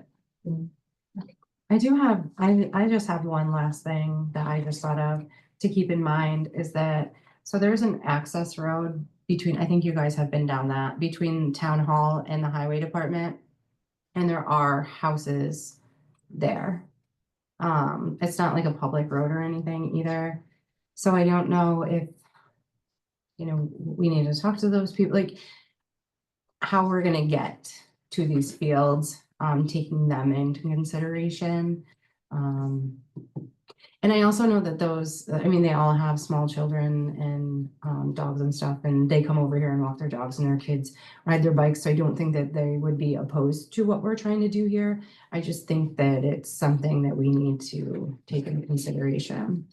Speaker 4: I do have, I just have one last thing that I just thought of to keep in mind is that, so there's an access road between, I think you guys have been down that, between town hall and the highway department. And there are houses there. It's not like a public road or anything either. So I don't know if, we need to talk to those people, like how we're gonna get to these fields, taking them into consideration. And And I also know that those, I mean, they all have small children and dogs and stuff, and they come over here and walk their dogs and their kids ride their bikes. So I don't think that they would be opposed to what we're trying to do here. I just think that it's something that we need to take into consideration.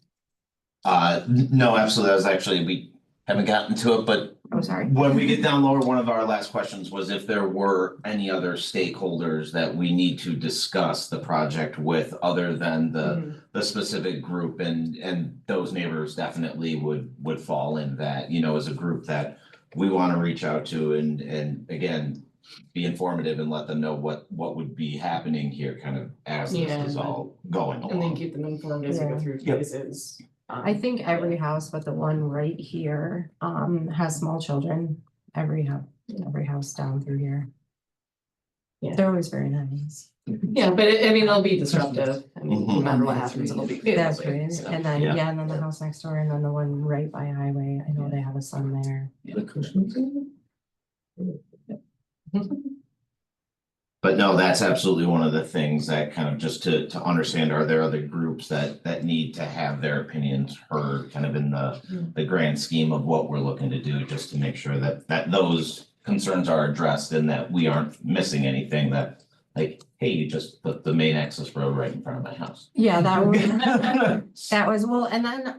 Speaker 1: No, absolutely. That was actually, we haven't gotten to it, but
Speaker 4: Oh, sorry.
Speaker 1: when we get down lower, one of our last questions was if there were any other stakeholders that we need to discuss the project with other than the specific group, and those neighbors definitely would fall in that, you know, as a group that we want to reach out to and again, be informative and let them know what would be happening here kind of as this
Speaker 2: Yeah,
Speaker 1: is all going
Speaker 2: And then
Speaker 1: along.
Speaker 2: keep them informed as we go through
Speaker 1: Yep.
Speaker 2: cases.
Speaker 4: I think every house but the one right here has small children. Every house down through here.
Speaker 2: Yeah.
Speaker 4: They're always very nice.
Speaker 2: Yeah, but I mean, it'll be disruptive. I mean, no matter what happens, it'll be.
Speaker 4: That's
Speaker 2: it'll be,
Speaker 4: right.
Speaker 2: so.
Speaker 4: And then,
Speaker 1: Yeah.
Speaker 4: yeah, and then the house next door and then the one right by highway. I know they have a son there.
Speaker 1: But no, that's absolutely one of the things that kind of just to understand, are there other groups that need to have their opinions heard kind of in the grand scheme of what we're looking to do, just to make sure that those concerns are addressed and that we aren't missing anything that, like, hey, you just put the main access road right in front of my house.
Speaker 4: Yeah, that was, well, and then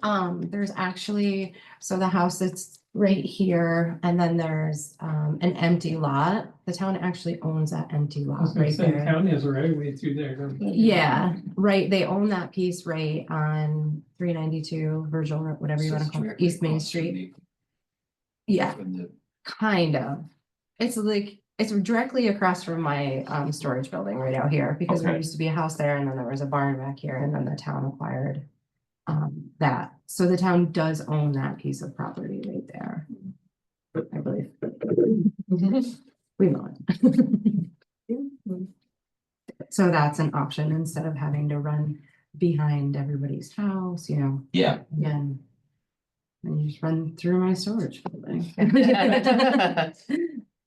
Speaker 4: there's actually, so the house that's right here, and then there's an empty lot. The town actually owns that empty lot right there.
Speaker 7: Town has a right of way through there. don't they?
Speaker 4: Yeah, right, they own that piece right on 392 Virgil, whatever you want to call it, East Main Street. Yeah, kind of. It's like, it's directly across from my storage building right out here, because there
Speaker 1: Okay.
Speaker 4: used to be a house there and then there was a barn back here, and then the town acquired that. So the town does own that piece of property right there. I believe. We know it. So that's an option instead of having to run behind everybody's house, you know.
Speaker 1: Yeah.
Speaker 4: Again. And you just run through my storage building.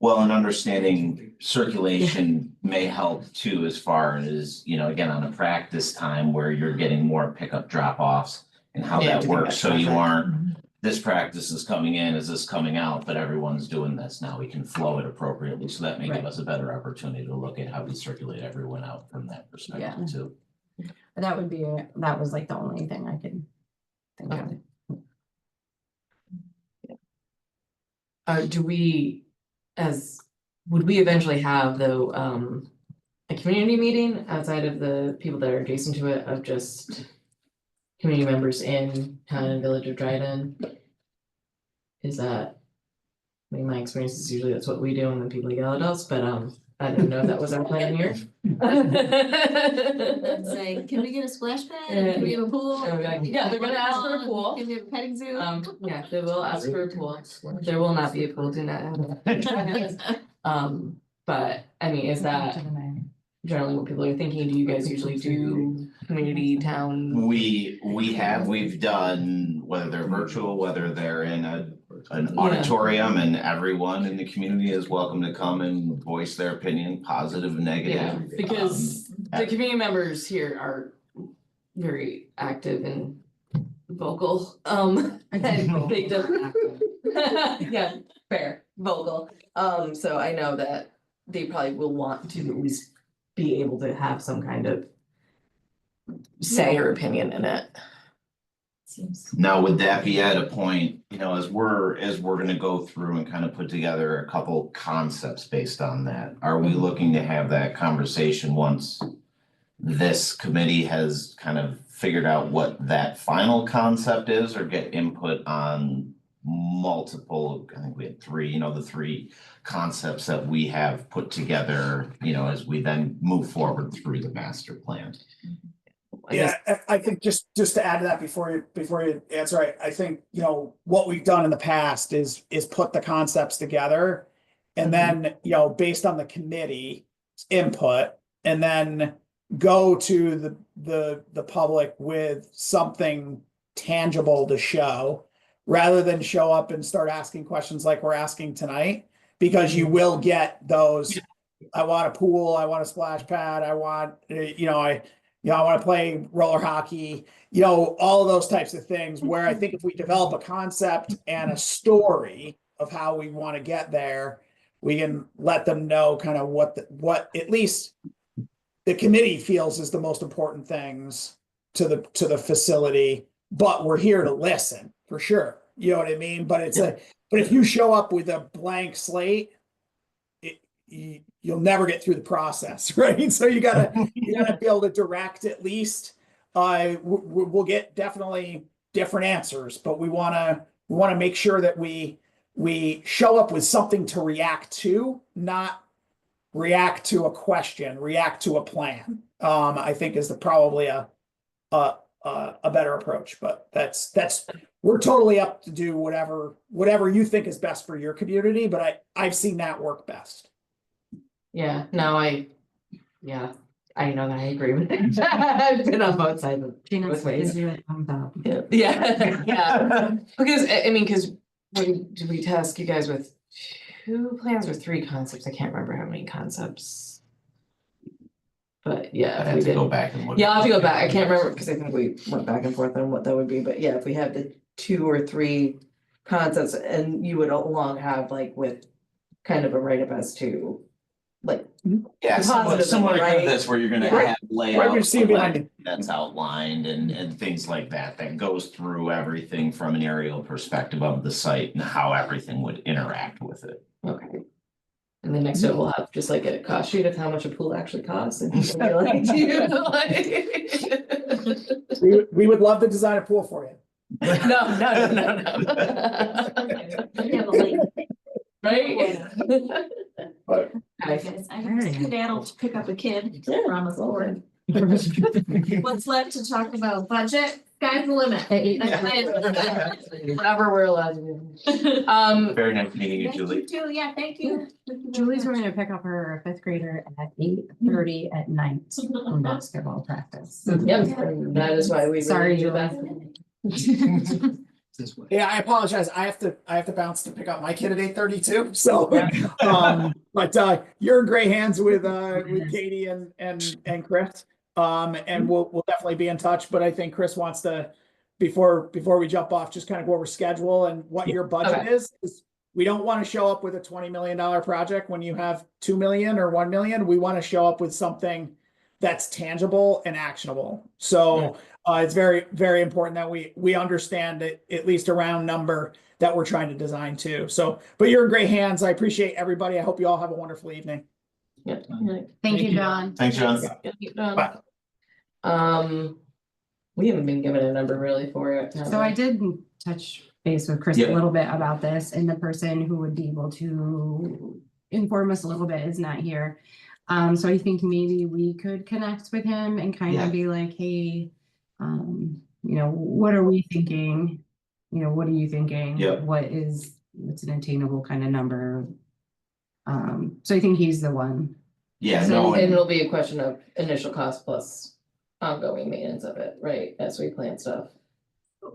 Speaker 1: Well, and understanding circulation may help too, as far as, you know, again, on a practice time where you're getting more pickup drop offs and how
Speaker 2: Yeah,
Speaker 1: that
Speaker 2: to be
Speaker 1: works.
Speaker 2: that
Speaker 1: So you
Speaker 2: traffic.
Speaker 1: aren't, this practice is coming in, is this coming out, but everyone's doing this. Now we can flow it appropriately. So that may give
Speaker 4: Right.
Speaker 1: us a better opportunity to look at how we circulate everyone out from that perspective
Speaker 4: Yeah.
Speaker 1: too.
Speaker 4: That would be, that was like the only thing I could think of.
Speaker 2: Do we, would we eventually have though, a community meeting outside of the people that are adjacent to it, of just community members in town and village of Dryden? Is that, I mean, my experience is usually that's what we do and then people yell at us, but I didn't know if that was our plan here.
Speaker 5: Say, can we get a splash pad? Can we have a pool?
Speaker 2: And we're like, yeah, they're gonna ask for a pool.
Speaker 5: Can we have a petting zoo?
Speaker 2: Yeah, they will ask for a pool. There will not be a pool, do not have that. But I mean, is that generally what people are thinking? Do you guys usually do community town?
Speaker 1: We've done, whether they're virtual, whether they're in an auditorium, and everyone in the community is welcome to come and voice their opinion, positive,
Speaker 2: Yeah,
Speaker 1: negative.
Speaker 2: because the community members here are very active and vocal, and they don't. Yeah, fair, vocal, so I know that they probably will want to at least be able to have some kind of say or opinion in it.
Speaker 1: Now, would that be at a point, you know, as we're gonna go through and kind of put together a couple concepts based on that? Are we looking to have that conversation once this committee has kind of figured out what that final concept is, or get input on multiple, I think we had three, you know, the three concepts that we have put together, you know, as we then move forward through the master plan?
Speaker 12: Yeah, I think just to add to that before you answer, I think, you know, what we've done in the past is put the concepts together. And then, you know, based on the committee input, and then go to the public with something tangible to show, rather than show up and start asking questions like we're asking tonight, because you will get those, I want a pool, I want a splash pad, I want, you know, you know, I want to play roller hockey, you know, all of those types of things where I think if we develop a concept and a story of how we want to get there, we can let them know kind of what at least the committee feels is the most important things to the facility, but we're here to listen for sure. You know what I mean? But but if you show up with a blank slate, you'll never get through the process, right? So you gotta be able to direct at least. We'll get definitely different answers, but we wanna make sure that we show up with something to react to, not react to a question, react to a plan. I think is probably a better approach, but that's we're totally up to do whatever you think is best for your community, but I've seen that work best.
Speaker 2: Yeah, no, I know that I agree with it. I've been on both sides of both ways. Yeah. Because when did we task you guys with 2 plans or 3 concepts? I can't remember how many concepts. But yeah,
Speaker 1: I'd have to go back and look.
Speaker 2: Yeah, I'll have to go back. I can't remember because I think we went back and forth on what that would be. But yeah, if we have the 2 or 3 concepts, and you would along have like with kind of a write-up as to like
Speaker 1: Yeah, similar to
Speaker 2: right?
Speaker 1: this, where you're gonna
Speaker 2: Yeah.
Speaker 1: have layout
Speaker 12: behind it.
Speaker 1: that's outlined and things like that goes through everything from an aerial perspective of the site and how everything would interact with it.
Speaker 2: Okay. And then next up, we'll have just like a cost sheet of how much a pool actually costs, and people will be like, do you like?
Speaker 12: We would love to design a pool for you.
Speaker 2: No. Right?
Speaker 12: But
Speaker 5: Guys, I have a skedaddle to pick up a kid from the board. What's left to talk about? Budget, sky's the limit.
Speaker 2: Whatever we're allowed to do.
Speaker 1: Very nice meeting you,
Speaker 5: Thank
Speaker 1: Julie.
Speaker 5: you, Julie. Yeah, thank you.
Speaker 4: Julie's going to pick up her 5th grader at 8:30 at night from basketball practice.
Speaker 2: Yep, and that is why we.
Speaker 4: Sorry,
Speaker 2: really
Speaker 4: Julie.
Speaker 2: need
Speaker 3: This way.
Speaker 12: yeah, I apologize. I have to bounce to pick up my kid at 8:30 too. So, but you're in great hands with Katie and Chris. And we'll definitely be in touch. But I think Chris wants to, before we jump off, just kind of go over schedule and what your budget is. We don't want to show up with a $20 million project when you have 2 million or 1 million. We want to show up with something that's tangible and actionable. So it's very, very important that we understand that at least a round number that we're trying to design too. So, but you're in great hands. I appreciate everybody. I hope you all have a wonderful evening.
Speaker 2: Yeah.
Speaker 4: Thank you, John.
Speaker 1: Thanks, John.
Speaker 2: Bye. We haven't been given a number really for it.
Speaker 4: So I did touch base with Chris a little bit about this, and the person who would be able to inform us a little bit is not here. So I think maybe we could connect with him and kind of be like, hey, you know, what are we thinking? You know, what are you thinking? What's an attainable kind of number? So I think he's the one.
Speaker 1: Yeah,
Speaker 2: So, and it'll be a question of initial cost plus ongoing maintenance of it, right, as we plan stuff.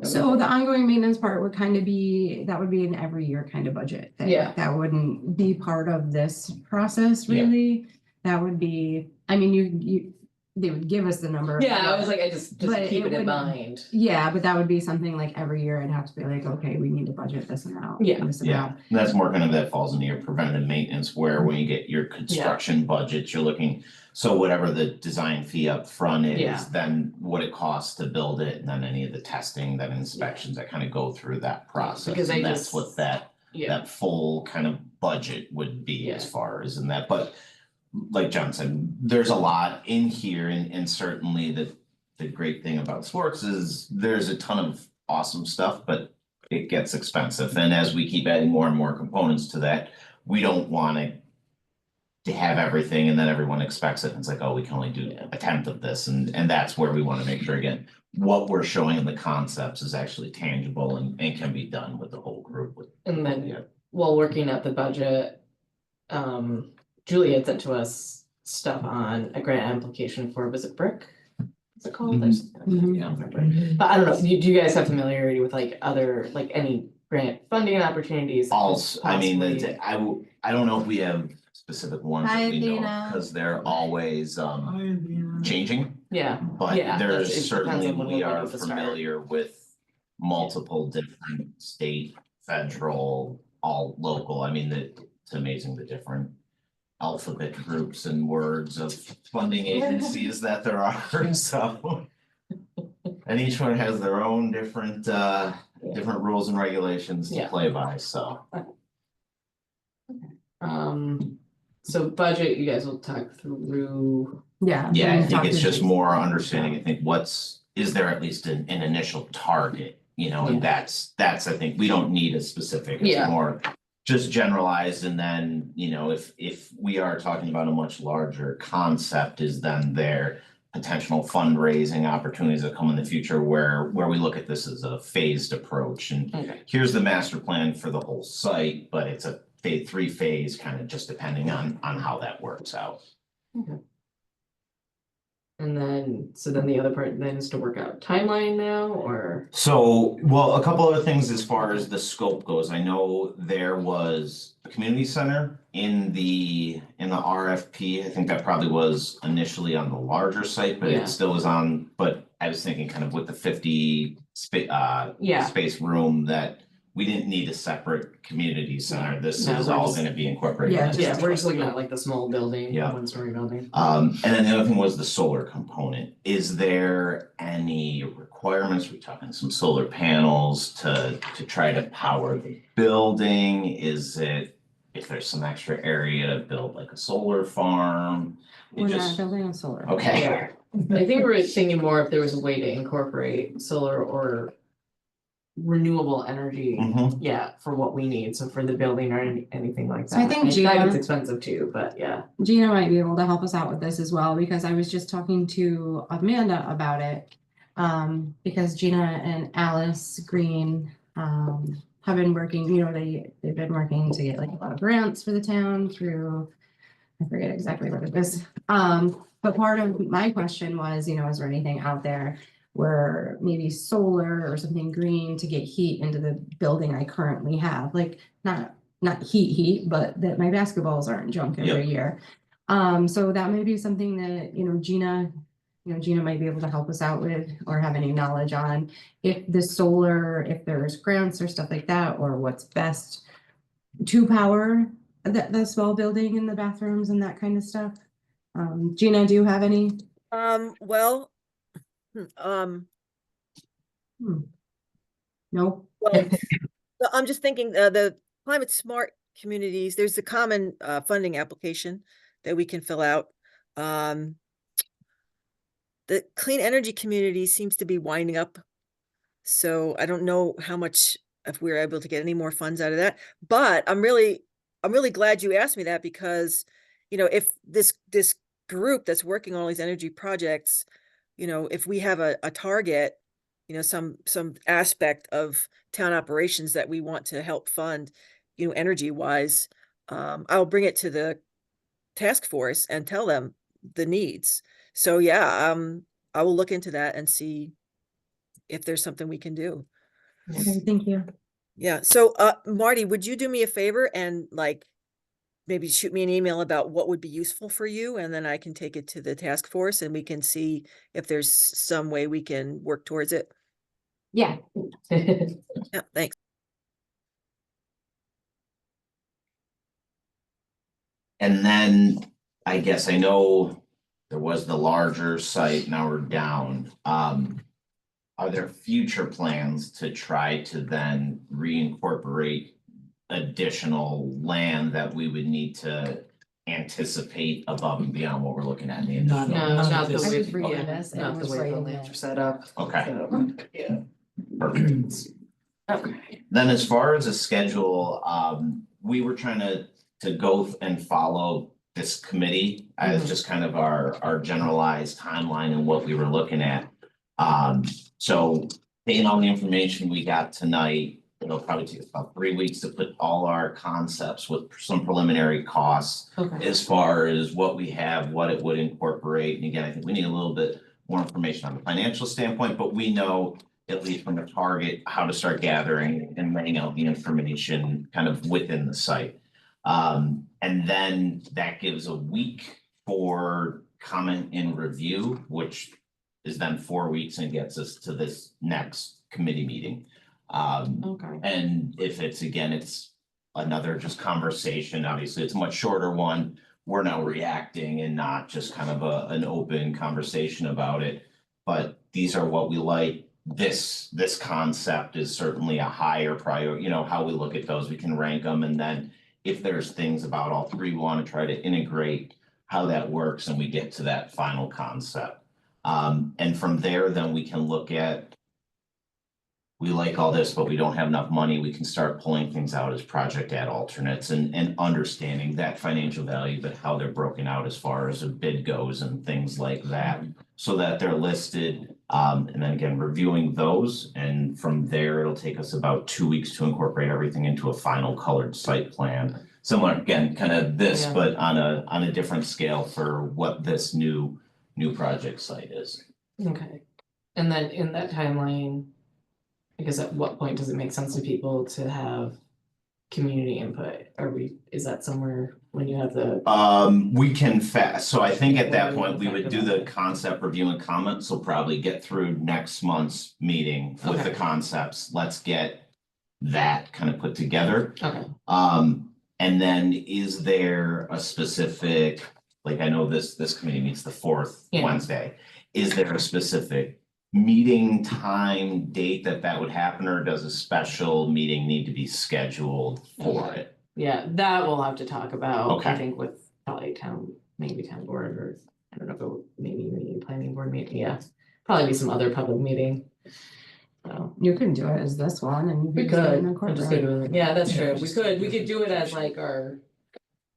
Speaker 4: So the ongoing maintenance part would kind of be, that would be an every year kind of budget thing.
Speaker 2: Yeah.
Speaker 4: That wouldn't be part of this process really. That would be, I mean, they would give us the number.
Speaker 2: Yeah, I was like, I just
Speaker 4: but
Speaker 2: keep it in
Speaker 4: wouldn't-
Speaker 2: mind.
Speaker 4: Yeah, but that would be something like every year I'd have to be like, okay, we need to budget this amount.
Speaker 2: Yeah.
Speaker 4: This
Speaker 1: Yeah,
Speaker 4: amount.
Speaker 1: and that's more kind of that falls into your preventative maintenance, where when you get your construction budgets, you're looking. So whatever the design fee up front is, then what it costs to build it, and then any of the testing, then inspections that kind of go through that process.
Speaker 2: Because
Speaker 1: And that's what that full kind of budget would be as
Speaker 2: Yeah.
Speaker 1: far as in that, but. Like John said, there's a lot in here, and certainly the great thing about sports is there's a ton of awesome stuff, but it gets expensive. And as we keep adding more and more components to that, we don't want to have everything and then everyone expects it. And it's like, oh, we can only do a tenth of this. And that's where we want to make sure, again, what we're showing in the concepts is actually tangible and can be done with the whole group.
Speaker 2: And then while working at the budget, Julie had sent to us stuff on a grant application for, was it BRIC? What's it called? But I don't know, do you guys have familiarity with like other, like any grant funding opportunities?
Speaker 1: Also, I mean,
Speaker 2: possibly?
Speaker 1: I don't know if we have specific ones
Speaker 4: Hi,
Speaker 1: that we know,
Speaker 4: Dana.
Speaker 1: because they're always changing.
Speaker 2: Yeah,
Speaker 1: But
Speaker 2: yeah,
Speaker 1: there's
Speaker 2: that's- it depends
Speaker 1: certainly,
Speaker 2: on when
Speaker 1: we
Speaker 2: we're
Speaker 1: are
Speaker 2: ready to start.
Speaker 1: familiar with multiple different state, federal, all local. I mean, it's amazing the different alphabet groups and words of funding agencies that there are, so. And each one has their own different rules and regulations to
Speaker 2: Yeah.
Speaker 1: play by, so.
Speaker 2: So budget, you guys will talk through.
Speaker 4: Yeah.
Speaker 1: Yeah, I
Speaker 4: then
Speaker 1: think
Speaker 4: talk
Speaker 1: it's
Speaker 4: to
Speaker 1: just
Speaker 4: Jason.
Speaker 1: more understanding, I think is there at least an initial target, you know, and that's, I think, we don't need a specific, it's
Speaker 2: Yeah.
Speaker 1: more. Just generalized, and then, you know, if we are talking about a much larger concept, is then there potential fundraising opportunities that come in the future where we look at this as a phased approach, and
Speaker 2: Okay.
Speaker 1: here's the master plan for the whole site, but it's a three phase, kind of just depending on how that works out.
Speaker 2: Okay. And then, so then the other part then is to work out timeline now, or?
Speaker 1: So, well, a couple other things as far as the scope goes. I know there was a community center in the RFP. I think that probably was initially on the larger site, but
Speaker 2: Yeah.
Speaker 1: it still was on, but I was thinking kind of with the 50
Speaker 2: Yeah.
Speaker 1: space room that we didn't need a separate community center. This
Speaker 2: No,
Speaker 1: is
Speaker 2: we're
Speaker 1: all
Speaker 2: just-
Speaker 1: gonna be incorporated.
Speaker 2: Yeah,
Speaker 1: into
Speaker 2: yeah,
Speaker 1: the
Speaker 2: we're just
Speaker 1: site.
Speaker 2: looking at like the small building,
Speaker 1: Yeah.
Speaker 2: one-story building.
Speaker 1: And then the other thing was the solar component. Is there any requirements? We're talking some solar panels to try to power the building? Is it, if there's some extra area to build like a solar farm?
Speaker 4: We're not building a solar.
Speaker 1: Okay.
Speaker 2: Yeah. I think we're thinking more if there was a way to incorporate solar or renewable energy,
Speaker 1: Mhm.
Speaker 2: yeah, for what we need, so for the building or anything like that.
Speaker 4: So I think
Speaker 2: it's
Speaker 4: Gina-
Speaker 2: expensive too, but yeah.
Speaker 4: Gina might be able to help us out with this as well, because I was just talking to Amanda about it. Because Gina and Alice Green, have been working, you know, they've been working to get like a lot of grants for the town through, I forget exactly what it is. But part of my question was, you know, is there anything out there where maybe solar or something green to get heat into the building I currently have, like not heat, but that my basketballs aren't junk every year. So that may be something that, you know, Gina might be able to help us out with, or have any knowledge on if the solar, if there's grants or stuff like that, or what's best to power the small building and the bathrooms and that kind of stuff. Gina, do you have any?
Speaker 6: Well.
Speaker 4: No.
Speaker 6: Well, so I'm just thinking, the climate smart communities, there's a common funding application that we can fill out. The clean energy community seems to be winding up. So I don't know how much, if we're able to get any more funds out of that, but I'm really glad you asked me that, because, you know, if this group that's working on all these energy projects, you know, if we have a target, you know, some aspect of town operations that we want to help fund, you know, energy wise, I'll bring it to the task force and tell them the needs. So yeah, I will look into that and see if there's something we can do.
Speaker 4: Okay, thank you.
Speaker 6: Yeah. So, Marty, would you do me a favor and like maybe shoot me an email about what would be useful for you, and then I can take it to the task force and we can see if there's some way we can work towards it.
Speaker 4: Yeah.
Speaker 6: Yeah, thanks.
Speaker 1: And then I guess I know there was the larger site, now we're down. Are there future plans to try to then reincorporate additional land that we would need to anticipate above and beyond what we're looking at in the
Speaker 3: Not-
Speaker 1: initial?
Speaker 2: No,
Speaker 3: None
Speaker 2: not
Speaker 3: of
Speaker 2: the
Speaker 3: this-
Speaker 4: I
Speaker 2: way,
Speaker 4: was reading
Speaker 2: yeah,
Speaker 4: this and it
Speaker 2: not the
Speaker 4: was
Speaker 2: way
Speaker 4: right
Speaker 2: the
Speaker 4: in
Speaker 2: lands
Speaker 4: there.
Speaker 2: are set up.
Speaker 1: Okay.
Speaker 2: So, yeah.
Speaker 1: Perfect.
Speaker 2: Okay.
Speaker 1: Then as far as a schedule, we were trying to go and follow this committee as just kind of our generalized timeline and what we were looking at. So taking all the information we got tonight, it'll probably take about 3 weeks to put all our concepts with some preliminary costs
Speaker 2: Okay.
Speaker 1: as far as what we have, what it would incorporate. And again, I think we need a little bit more information on the financial standpoint, but we know, at least from the target, how to start gathering and laying out the information kind of within the site. And then that gives a week for comment and review, which is then 4 weeks and gets us to this next committee meeting.
Speaker 2: Okay.
Speaker 1: And if it's, again, it's another just conversation, obviously it's a much shorter one. We're now reacting and not just kind of an open conversation about it. But these are what we like. This concept is certainly a higher priority, you know, how we look at those, we can rank them. And then if there's things about all three we want to try to integrate, how that works, and we get to that final concept. And from there, then we can look at, we like all this, but we don't have enough money. We can start pulling things out as project ad alternates and understanding that financial value, but how they're broken out as far as a bid goes and things like that, so that they're listed. And then again, reviewing those, and from there, it'll take us about 2 weeks to incorporate everything into a final colored site plan. Similar, again, kind of this,
Speaker 2: Yeah.
Speaker 1: but on a different scale for what this new project site is.
Speaker 2: Okay. And then in that timeline, I guess at what point does it make sense to people to have community input? Is that somewhere when you have the?
Speaker 1: We can so I think at that point, we would do the concept review and comments, so probably get through next month's meeting with the
Speaker 2: Okay.
Speaker 1: concepts. Let's get that kind of put together.
Speaker 2: Okay.
Speaker 1: And then is there a specific, like, I know this committee meets the fourth
Speaker 2: Yeah.
Speaker 1: Wednesday. Is there a specific meeting time, date that would happen, or does a special meeting need to be scheduled for it?
Speaker 2: Yeah, that we'll have to talk about, I
Speaker 1: Okay.
Speaker 2: think, with probably maybe town board, or I don't know, but maybe planning board meeting, yeah. Probably be some other public meeting. So
Speaker 4: You can do it as this one and.
Speaker 2: we
Speaker 4: you can
Speaker 2: could,
Speaker 4: do it in
Speaker 2: we'll just
Speaker 4: corporate.
Speaker 2: go to it. Yeah, that's
Speaker 3: Yeah,
Speaker 2: true,
Speaker 3: just-
Speaker 2: we could do it as like our,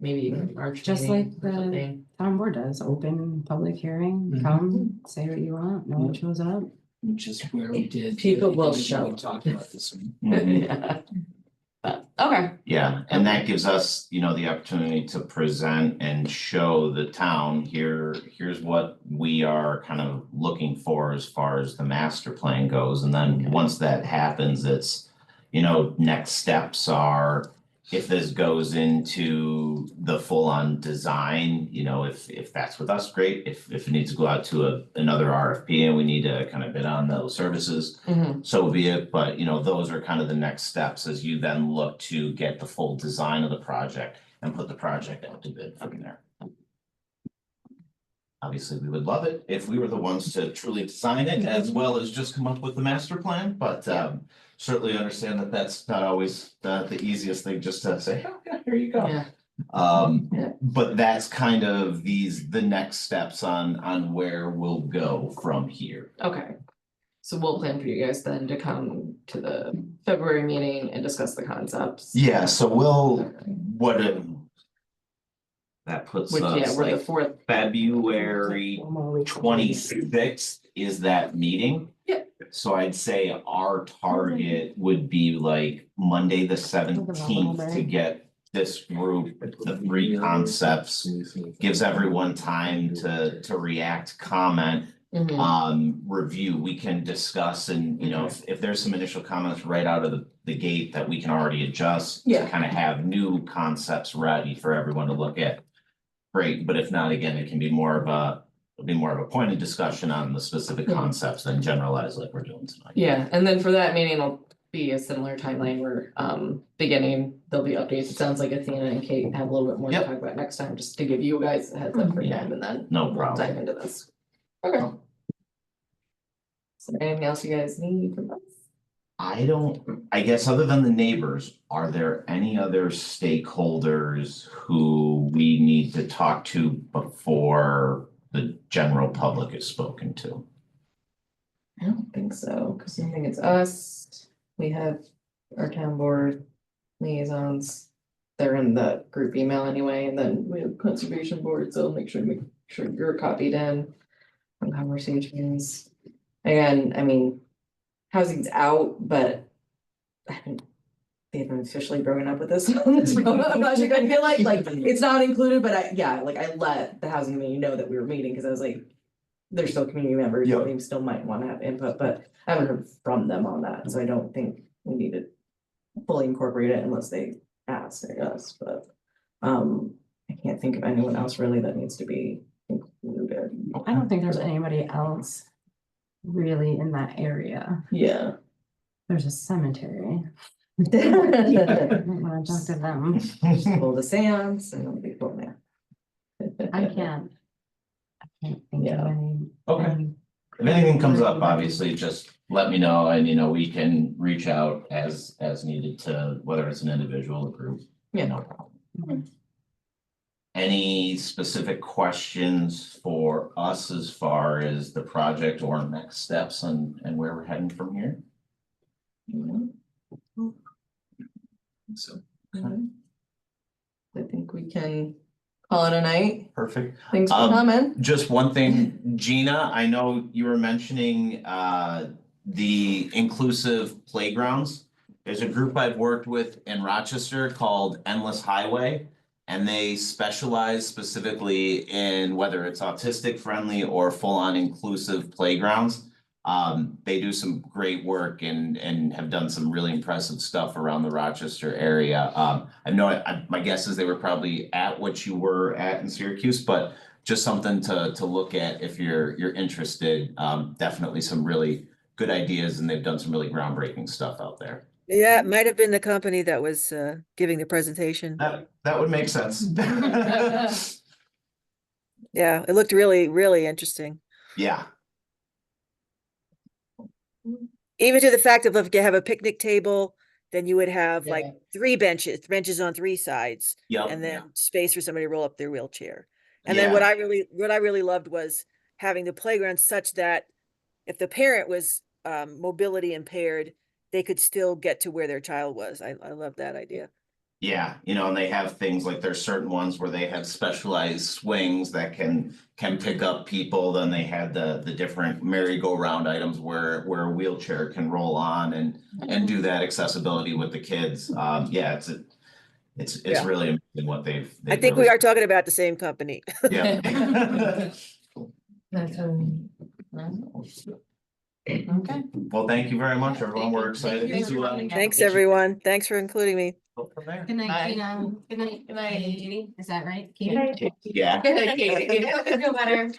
Speaker 2: maybe even March
Speaker 4: Just
Speaker 2: meeting
Speaker 4: like
Speaker 2: or
Speaker 4: the-
Speaker 2: something.
Speaker 4: Town board does, open public hearing,
Speaker 3: Mhm.
Speaker 4: come, say what you want, no one shows up.
Speaker 3: Which is where we did.
Speaker 2: People will
Speaker 3: we
Speaker 2: show.
Speaker 3: talked about this one.
Speaker 2: Yeah. But, okay,
Speaker 1: Yeah, and that gives us, you know, the opportunity to present and show the town here's what we are kind of looking for as far as the master plan goes. And then once that happens, it's, you know, next steps are, if this goes into the full-on design, you know, if that's with us, great. If it needs to go out to another RFP and we need to kind of bid on those services, so be it. But, you know, those are kind of the next steps as you then look to get the full design of the project and put the project out to bid from there. Obviously, we would love it if we were the ones to truly design it as well as just come up with the master plan, but certainly understand that that's not always the easiest thing, just to say, oh, yeah, here you go.
Speaker 2: yeah,
Speaker 1: But that's kind of the next steps on where we'll go from here.
Speaker 2: okay. So we'll plan for you guys then to come to the February meeting and discuss the concepts.
Speaker 1: Yeah, so that puts
Speaker 2: Which, yeah,
Speaker 1: us
Speaker 2: we're the
Speaker 1: like
Speaker 2: fourth.
Speaker 1: February 26th is that meeting.
Speaker 2: Yeah.
Speaker 1: So I'd say our target would be like Monday, the 17th, to get this group, the three concepts, gives everyone time to react, comment, review. We can discuss, and you know, if there's some initial comments right out of the gate that we can already adjust to kind of have new concepts ready for everyone to look at. Great, but if not, again, it can be more of a pointed discussion on the specific concepts than generalized like we're doing tonight.
Speaker 2: Yeah, and then for that meeting, it'll be a similar timeline where beginning, there'll be updates. It sounds like Athena and Kate have a little bit more to talk about next time, just to give you guys a heads up for time, and then
Speaker 1: No
Speaker 2: we'll
Speaker 1: problem.
Speaker 2: dive into this. Okay. So anything else you guys need from us?
Speaker 1: I guess other than the neighbors, are there any other stakeholders who we need to talk to before the general public is spoken to?
Speaker 2: I don't think so, because I think it's us, we have our town board liaisons. They're in the group email anyway, and then we have conservation board, so make sure you're copied in on conversations. Again, I mean, housing's out, but they haven't officially broken up with this on this project. I feel like it's not included, but I let the housing committee know that we were meeting, because I was like, they're still community members, they still might want to have input, but I haven't heard from them on that, so I don't think we need to fully incorporate it unless they ask, I guess, but I can't think of anyone else really that needs to be included.
Speaker 4: I don't think there's anybody else really in that area.
Speaker 2: Yeah.
Speaker 4: There's a cemetery. I want to talk to them.
Speaker 2: Pull the seance and it'll be cool there.
Speaker 4: I can't think of
Speaker 2: Yeah.
Speaker 4: any.
Speaker 1: Okay.
Speaker 4: any-
Speaker 1: If anything comes up, obviously, just let me know and, we can reach out as needed to, whether it's an individual or group.
Speaker 2: Yeah.
Speaker 1: No problem. Any specific questions for us as far as the project or next steps and where we're heading from here? So.
Speaker 2: I think we can call it a night.
Speaker 1: Perfect.
Speaker 2: Thanks for coming.
Speaker 1: Just one thing, Gina, I know you were mentioning the inclusive playgrounds. There's a group I've worked with in Rochester called Endless Highway. And they specialize specifically in whether it's autistic friendly or full-on inclusive playgrounds. They do some great work and have done some really impressive stuff around the Rochester area. I know my guess is they were probably at what you were at in Syracuse, but just something to look at if you're interested. Definitely some really good ideas, and they've done some really groundbreaking stuff out there.
Speaker 6: Yeah, it might have been the company that was giving the presentation.
Speaker 1: That would make sense.
Speaker 6: Yeah, it looked really, really interesting.
Speaker 1: Yeah.
Speaker 6: Even to the fact of if you have a picnic table, then you would have like
Speaker 2: Yeah.
Speaker 6: 3 benches on 3 sides.
Speaker 1: Yep.
Speaker 6: And then space for somebody to roll up their wheelchair. And then what I really loved was having the playground such that if the parent was mobility impaired, they could still get to where their child was. I love that idea.
Speaker 1: Yeah, and they have things like there's certain ones where they have specialized swings that can pick up people. Then they had the different merry-go-round items where a wheelchair can roll on and do that accessibility with the kids. Yeah, it's
Speaker 6: Yeah.
Speaker 1: really amazing what they've
Speaker 6: I think we are talking about the same company.
Speaker 1: Yeah.
Speaker 2: That's okay.
Speaker 1: Well, thank you very much, everyone. We're excited
Speaker 2: Thanks for
Speaker 1: to
Speaker 2: coming.
Speaker 6: Thanks, everyone. Thanks for including me.
Speaker 1: go from there.
Speaker 4: Good night,
Speaker 2: Bye.
Speaker 4: Gina. Good night, Judy. Is that right? Katie?
Speaker 1: Yeah.
Speaker 4: Good night, Katie. Feel better.